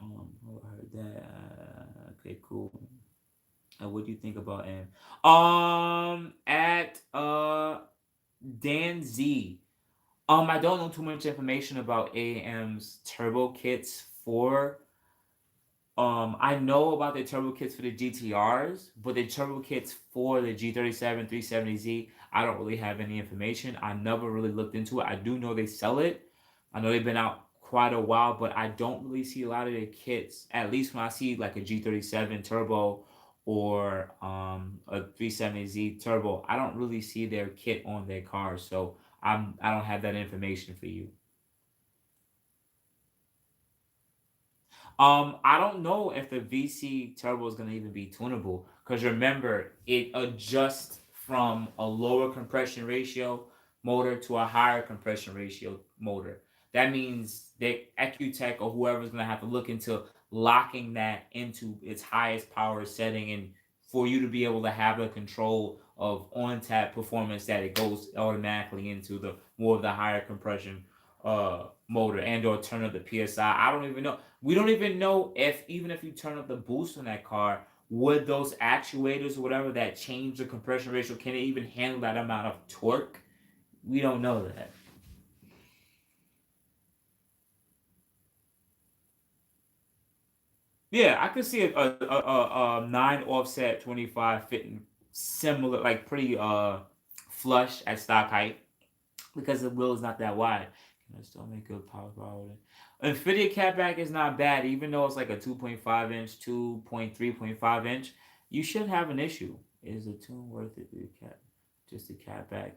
I heard that. Okay, cool. What do you think about him? At Dan Z. I don't know too much information about AM's turbo kits for. I know about the turbo kits for the GTRs, but the turbo kits for the G37, 370Z, I don't really have any information. I never really looked into it. I do know they sell it. I know they've been out quite a while, but I don't really see a lot of their kits. At least when I see like a G37 turbo or a 370Z turbo, I don't really see their kit on their cars. So I don't have that information for you. I don't know if the VC turbo is gonna even be tunable because remember it adjusts from a lower compression ratio motor to a higher compression ratio motor. That means that Ecutech or whoever's gonna have to look into locking that into its highest power setting and for you to be able to have the control of on tap performance that it goes automatically into the more of the higher compression motor and or turn up the PSI. I don't even know. We don't even know if even if you turn up the boost on that car, would those actuators or whatever that change the compression ratio, can it even handle that amount of torque? We don't know that. Yeah, I could see a 9 offset 25 fitting similar, like pretty flush at stock height because the wheel is not that wide. Can I still make good power with it? Infiniti catback is not bad, even though it's like a 2.5 inch, 2.3.5 inch. You shouldn't have an issue. Is a tune worth it? Just a CATBACK?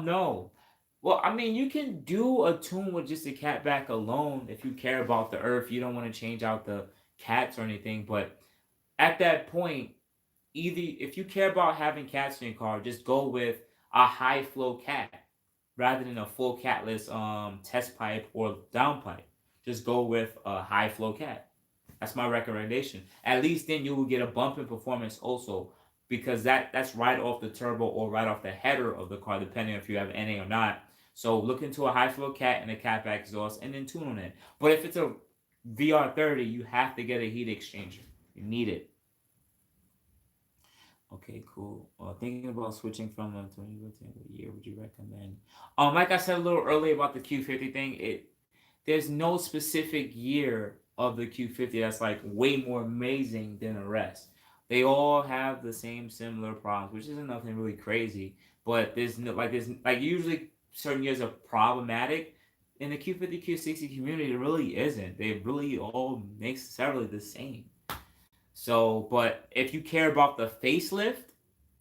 No. Well, I mean, you can do a tune with just a CATBACK alone if you care about the earth. You don't want to change out the cats or anything. But at that point, either if you care about having cats in your car, just go with a high flow cat rather than a full catless test pipe or downpipe. Just go with a high flow cat. That's my recommendation. At least then you will get a bump in performance also, because that's right off the turbo or right off the header of the car, depending if you have NA or not. So look into a high flow cat and a catback exhaust and then tune on it. But if it's a VR30, you have to get a heat exchanger. You need it. Okay, cool. Thinking about switching from a 2015, what year would you recommend? Like I said a little earlier about the Q50 thing, there's no specific year of the Q50 that's like way more amazing than the rest. They all have the same similar problems, which isn't nothing really crazy. But there's like usually certain years are problematic. In the Q50 Q60 community, it really isn't. They really all necessarily the same. So, but if you care about the facelift,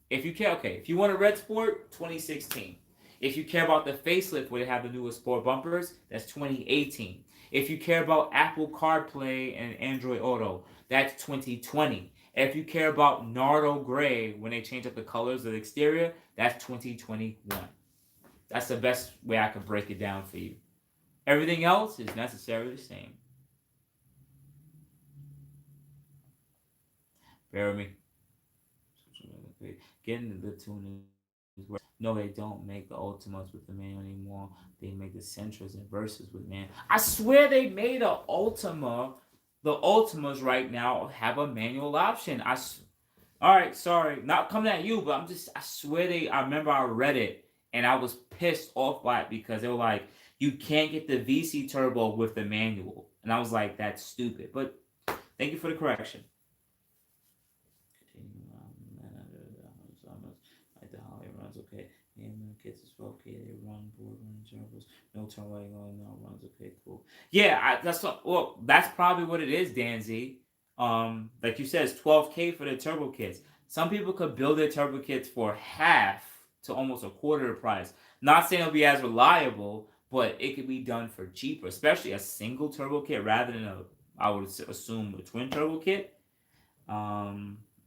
if you care, okay, if you want a red sport, 2016. If you care about the facelift where they have the newest sport bumpers, that's 2018. If you care about Apple CarPlay and Android Auto, that's 2020. If you care about Nardo Gray when they change up the colors of the exterior, that's 2021. That's the best way I could break it down for you. Everything else is necessarily the same. Bear with me. Getting the tuning is where no, they don't make the Ultimas with the manual anymore. They make the Sentras and Versus with man. I swear they made a Ultima. The Ultimas right now have a manual option. All right, sorry, not coming at you, but I swear I remember I read it and I was pissed off by it because they were like, you can't get the VC turbo with the manual, and I was like, that's stupid. But thank you for the correction. Like the Holly runs okay. And the kids is okay. They run board running turbos. No turbo going no runs okay. Cool. Yeah, that's probably what it is, Dan Z. Like you said, it's 12K for the turbo kits. Some people could build their turbo kits for half to almost a quarter of the price. Not saying it'll be as reliable, but it could be done for cheaper, especially a single turbo kit rather than I would assume a twin turbo kit.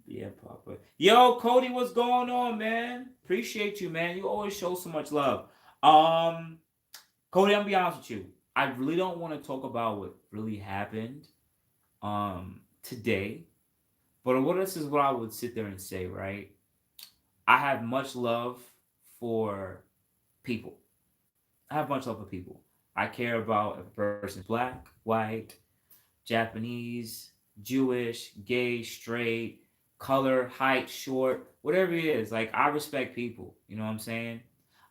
Yeah, Papa. Yo, Cody, what's going on, man? Appreciate you, man. You always show so much love. Cody, I'm gonna be honest with you. I really don't want to talk about what really happened today. But what this is what I would sit there and say, right? I have much love for people. I have much love for people. I care about if a person's black, white, Japanese, Jewish, gay, straight, color, height, short, whatever it is. Like, I respect people. You know what I'm saying?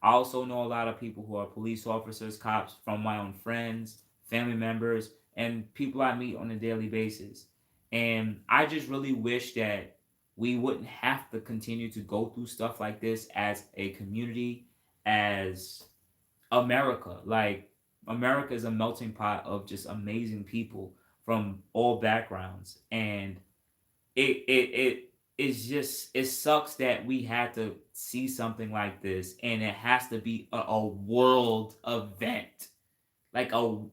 I also know a lot of people who are police officers, cops, from my own friends, family members, and people I meet on a daily basis. And I just really wish that we wouldn't have to continue to go through stuff like this as a community, as America. Like, America is a melting pot of just amazing people from all backgrounds, and it sucks that we had to see something like this, and it has to be a world event. Like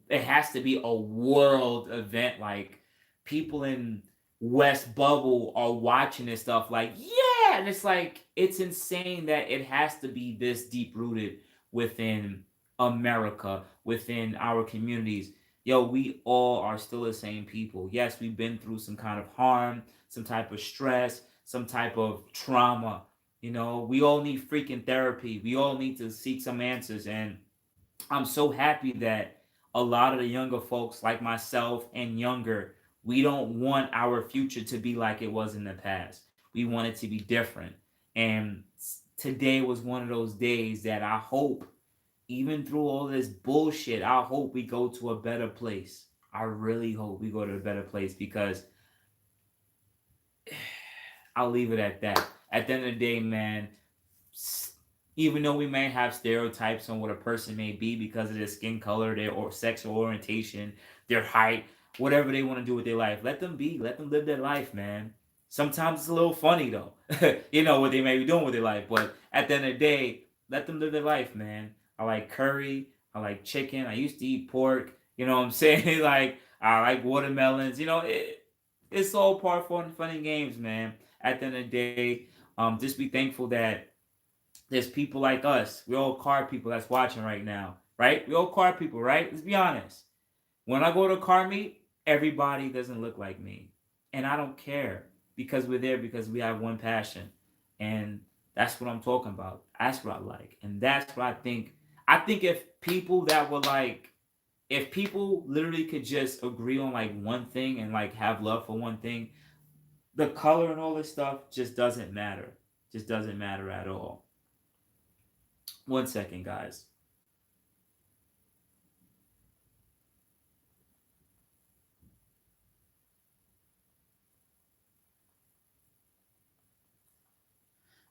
it has to be a world event. Like, people in West Bubble are watching this stuff. Like, yeah, and it's like it's insane that it has to be this deep rooted within America, within our communities. Yo, we all are still the same people. Yes, we've been through some kind of harm, some type of stress, some type of trauma. You know, we all need freaking therapy. We all need to seek some answers. And I'm so happy that a lot of the younger folks, like myself and younger, we don't want our future to be like it was in the past. We want it to be different. And today was one of those days that I hope, even through all this bullshit, I hope we go to a better place. I really hope we go to a better place, because I'll leave it at that. At the end of the day, man, even though we may have stereotypes on what a person may be because of their skin color, their or sexual orientation, their height, whatever they want to do with their life, let them be. Let them live their life, man. Sometimes it's a little funny though, you know what they may be doing with their life. But at the end of the day, let them live their life, man. I like curry. I like chicken. I used to eat pork. You know what I'm saying? Like I like watermelons. You know, it's all part of fun and games, man. At the end of the day, just be thankful that there's people like us. We're all car people that's watching right now, right? We're all car people, right? Let's be honest. When I go to a car meet, everybody doesn't look like me. And I don't care because we're there because we have one passion. And that's what I'm talking about. That's what I like. And that's what I think. I think if people that were like, if people literally could just agree on like one thing and like have love for one thing, the color and all this stuff just doesn't matter. Just doesn't matter at all. 1 second, guys.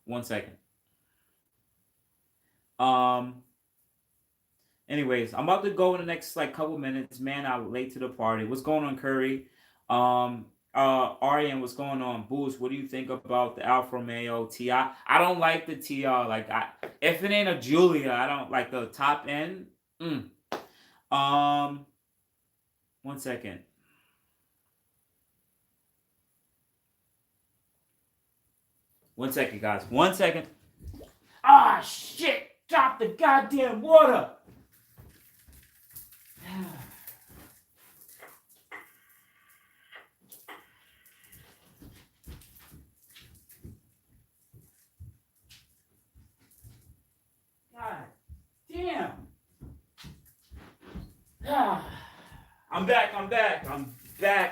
One second. Um. Anyways, I'm about to go in the next like couple minutes. Man, I'm late to the party. What's going on, Curry? Aryan, what's going on? Boost, what do you think about the Alfa Romeo Ti? I don't like the Ti. Like, if it ain't a Julia, I don't like the top end. Um, 1 second. One second, guys. 1 second. Ah, shit! Drop the goddamn water. God damn. I'm back.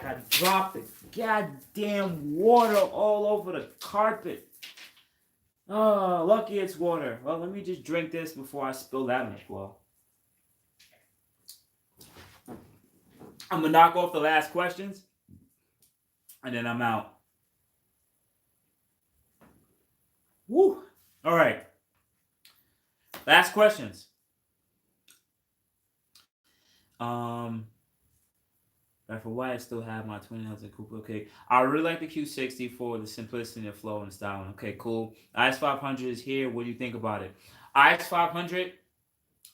I dropped the goddamn water all over the carpet. Oh, lucky it's water. Well, let me just drink this before I spill that on the floor. I'm going to knock off the last questions, and then I'm out. Woo. All right. Last questions. For why I still have my 20,000 coupe. Okay, I really like the Q60 for the simplicity of flow and styling. Okay, cool. IS500 is here. What do you think about it? IS500,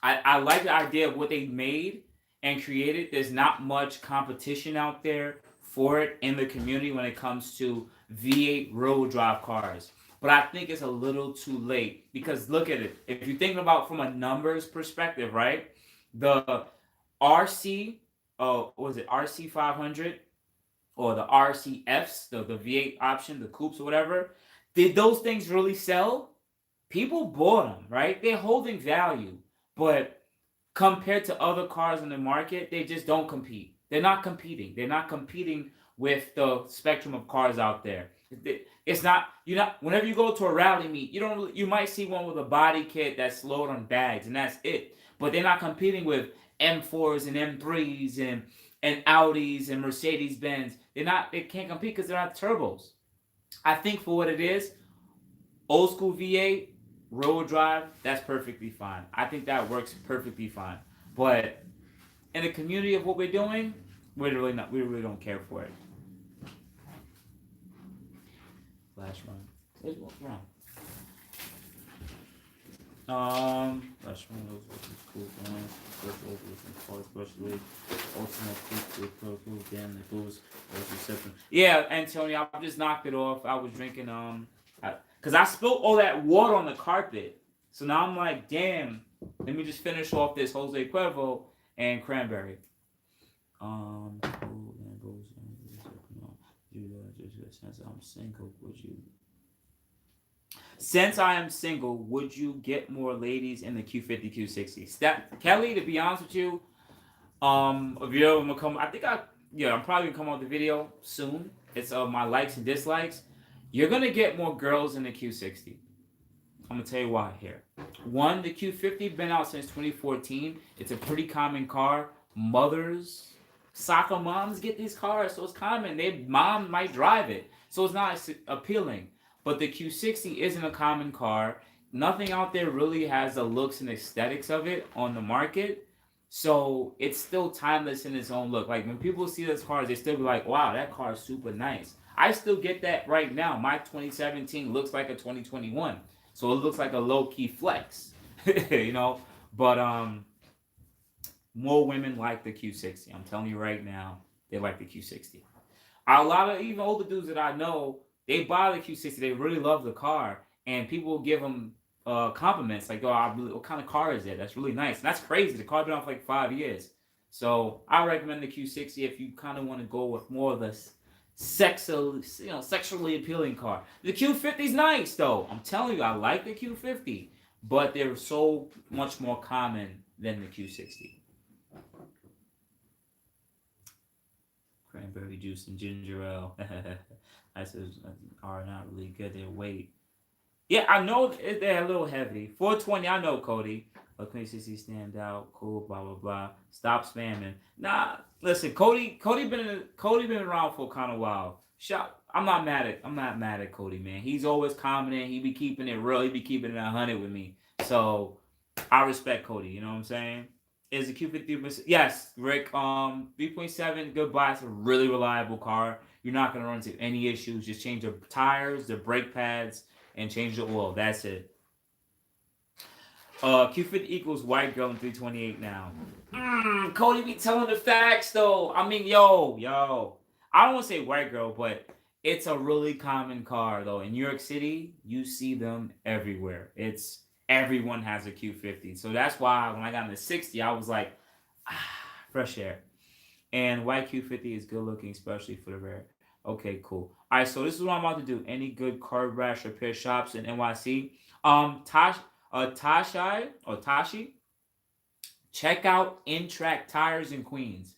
I like the idea of what they made and created. There's not much competition out there for it in the community when it comes to V8 rear drive cars. But I think it's a little too late because look at it. If you're thinking about from a numbers perspective, right? The RC, what was it, RC 500 or the RCFs, the V8 option, the coupes or whatever, did those things really sell? People bought them, right? They're holding value, but compared to other cars in the market, they just don't compete. They're not competing. They're not competing with the spectrum of cars out there. It's not, you're not, whenever you go to a rally meet, you might see one with a body kit that's loaded on bags and that's it. But they're not competing with M4s and M3s and Audis and Mercedes Benz. They can't compete because they're not turbos. I think for what it is, old school V8, rear drive, that's perfectly fine. I think that works perfectly fine. But in the community of what we're doing, we really don't care for it. Flash run. What's wrong? Flash run was cool. First over with car, especially ultimate cool. Damn, the boost. Yeah, Antonio, I just knocked it off. I was drinking because I spilled all that water on the carpet. So now I'm like, damn. Let me just finish off this Jose Cuervo and cranberry. Since I'm single, Since I am single, would you get more ladies in the Q50, Q60? Kelly, to be honest with you, if you're ever gonna come, I'm probably gonna come out with the video soon. It's my likes and dislikes. You're gonna get more girls in the Q60. I'm gonna tell you why here. One, the Q50 been out since 2014. It's a pretty common car. Mothers, soccer moms get these cars, so it's common. Their mom might drive it, so it's not appealing. But the Q60 isn't a common car. Nothing out there really has the looks and aesthetics of it on the market. So it's still timeless in its own look. Like when people see those cars, they still be like, wow, that car is super nice. I still get that right now. My 2017 looks like a 2021, so it looks like a low key flex, you know. But more women like the Q60. I'm telling you right now, they like the Q60. A lot of even older dudes that I know, they buy the Q60. They really love the car, and people will give them compliments like, "Oh, what kind of car is it? That's really nice." And that's crazy. The car's been off like 5 years, so I recommend the Q60 if you kind of want to go with more of the sexually appealing car. The Q50 is nice though. I'm telling you, I like the Q50, but they're so much more common than the Q60. Cranberry juice and ginger ale. I said are not really good. Their weight. Yeah, I know they're a little heavy. 420, I know, Cody. Queen CC stand out. Cool. Blah blah blah. Stop spamming. Nah, listen, Cody been around for kind of while. I'm not mad at Cody, man. He's always commenting. He be keeping it real. He be keeping it 100 with me. So I respect Cody. You know what I'm saying? Is the Q50? Yes, Rick. 3.7, good buy. It's a really reliable car. You're not gonna run into any issues. Just change the tires, the brake pads, and change the oil. That's it. Q50 equals white girl in 328 now. Cody be telling the facts though. I mean, yo. I don't want to say white girl, but it's a really common car though. In New York City, you see them everywhere. Everyone has a Q50. So that's why when I got in the 60, I was like, fresh air. And white Q50 is good looking, especially for the rare. Okay, cool. All right, so this is what I'm about to do. Any good car rash repair shops in NYC? Tashi, check out In-Track Tires in Queens.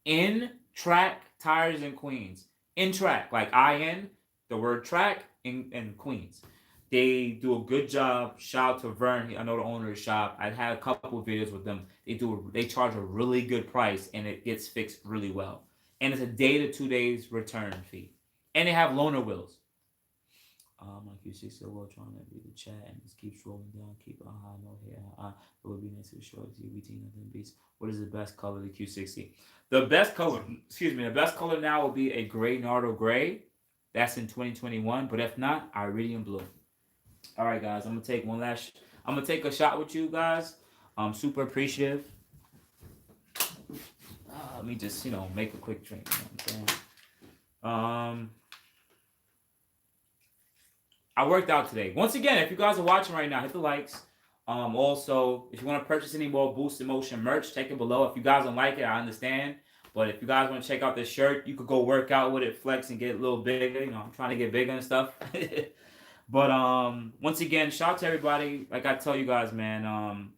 In-Track Tires in Queens. In-Track, like I-N, the word track, in Queens. They do a good job. Shout out to Vern. I know the owner of the shop. I had a couple of videos with them. They charge a really good price and it gets fixed really well. And it's a day to 2 days return fee. And they have loaner wheels. My Q6 so well trying to read the chat and just keep scrolling down. Keep on high, no hair. It would be nice to show it to you. Nothing beats. What is the best color? The Q60. The best color now will be a gray Nardo gray. That's in 2021. But if not, Iridium blue. All right, guys, I'm gonna take a shot with you guys. I'm super appreciative. Let me just, make a quick drink. You know what I'm saying? I worked out today. Once again, if you guys are watching right now, hit the likes. Also, if you want to purchase any more boostinmotion merch, check it below. If you guys don't like it, I understand. But if you guys want to check out this shirt, you could go work out with it, flex, and get a little bigger. I'm trying to get bigger and stuff. But once again, shout out to everybody. Like I tell you guys, man.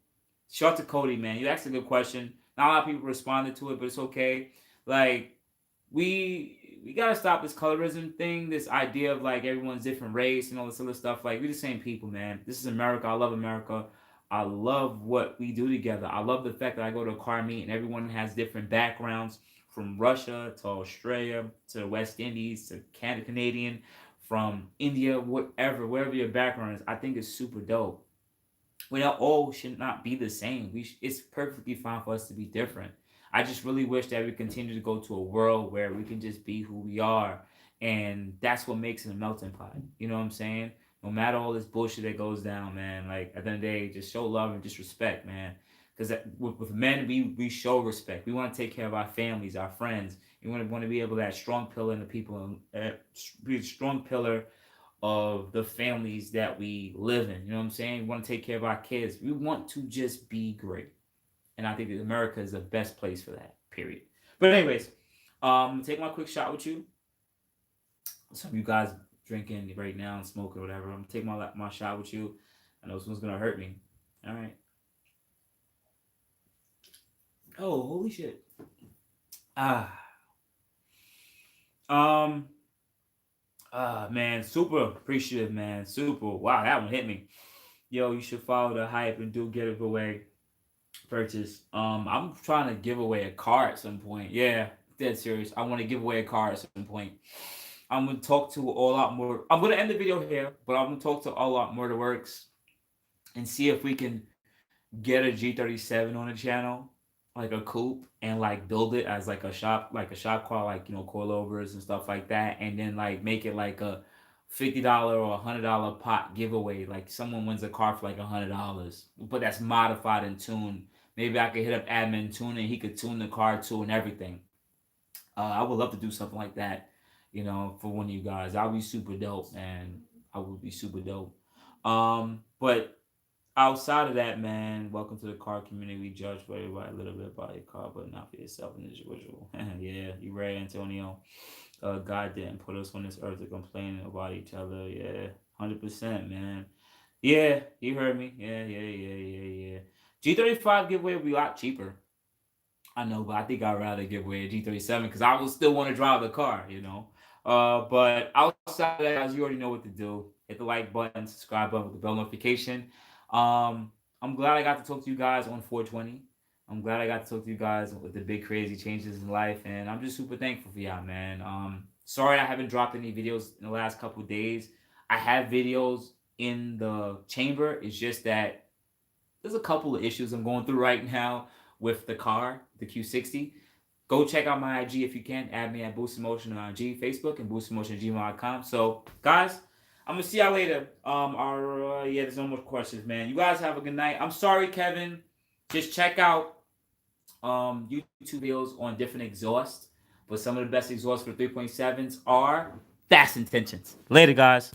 Shout out to Cody, man. You asked a good question. Not a lot of people responded to it, but it's okay. Like we gotta stop this colorism thing. This idea of like everyone's different race and all this other stuff. Like we're the same people, man. This is America. I love America. I love what we do together. I love the fact that I go to a car meet and everyone has different backgrounds, from Russia to Australia to the West Indies to Canadian, from India, wherever your background is. I think it's super dope. We all should not be the same. It's perfectly fine for us to be different. I just really wish that we continue to go to a world where we can just be who we are. And that's what makes it a melting pot. You know what I'm saying? No matter all this bullshit that goes down, man. Like, at the end of the day, just show love and just respect, man. Because with men, we show respect. We want to take care of our families, our friends. We want to be able to have strong pillar in the people, be a strong pillar of the families that we live in. You know what I'm saying? We want to take care of our kids. We want to just be great. And I think that America is the best place for that, period. But anyways, take my quick shot with you. Some of you guys drinking right now and smoking or whatever. I'm going to take my shot with you. I know this one's going to hurt me. All right. Oh, holy shit. Man, super appreciative, man. Super. Wow, that one hit me. Yo, you should follow the hype and do giveaway purchase. I'm trying to give away a car at some point. Yeah, dead serious. I want to give away a car at some point. I'm gonna talk to All Out More. I'm gonna end the video here, but I'm gonna talk to All Out More Works and see if we can get a G37 on the channel. like a coupe and like build it as like a shop car, like coilovers and stuff like that, and then like make it like a $50 or $100 pot giveaway. Like someone wins a car for like $100, but that's modified and tuned. Maybe I could hit up admin tuning. He could tune the car too and everything. I would love to do something like that, for one of you guys. That would be super dope, man. I would be super dope. But outside of that, man, welcome to the car community. We judge for everybody a little bit about your car, but not for yourself and individual. Yeah, you right, Antonio. God didn't put us on this earth to complain about each other. Yeah, 100%, man. Yeah, you heard me. Yeah. G35 giveaway will be a lot cheaper. I know, but I think I'd rather give away a G37 because I will still want to drive the car. But outside of that, guys, you already know what to do. Hit the like button, subscribe button with the bell notification. I'm glad I got to talk to you guys on 420. I'm glad I got to talk to you guys with the big crazy changes in life, and I'm just super thankful for y'all, man. Sorry I haven't dropped any videos in the last couple of days. I have videos in the chamber. It's just that there's a couple of issues I'm going through right now with the car, the Q60. Go check out my IG if you can. Add me at boostinmotion on IG, Facebook, and boostinmotion@gmail.com. So, guys, I'm gonna see y'all later. There's no more questions, man. You guys have a good night. I'm sorry, Kevin. Just check out YouTube videos on different exhausts. But some of the best exhausts for 3.7s are Fast Intentions. Later, guys.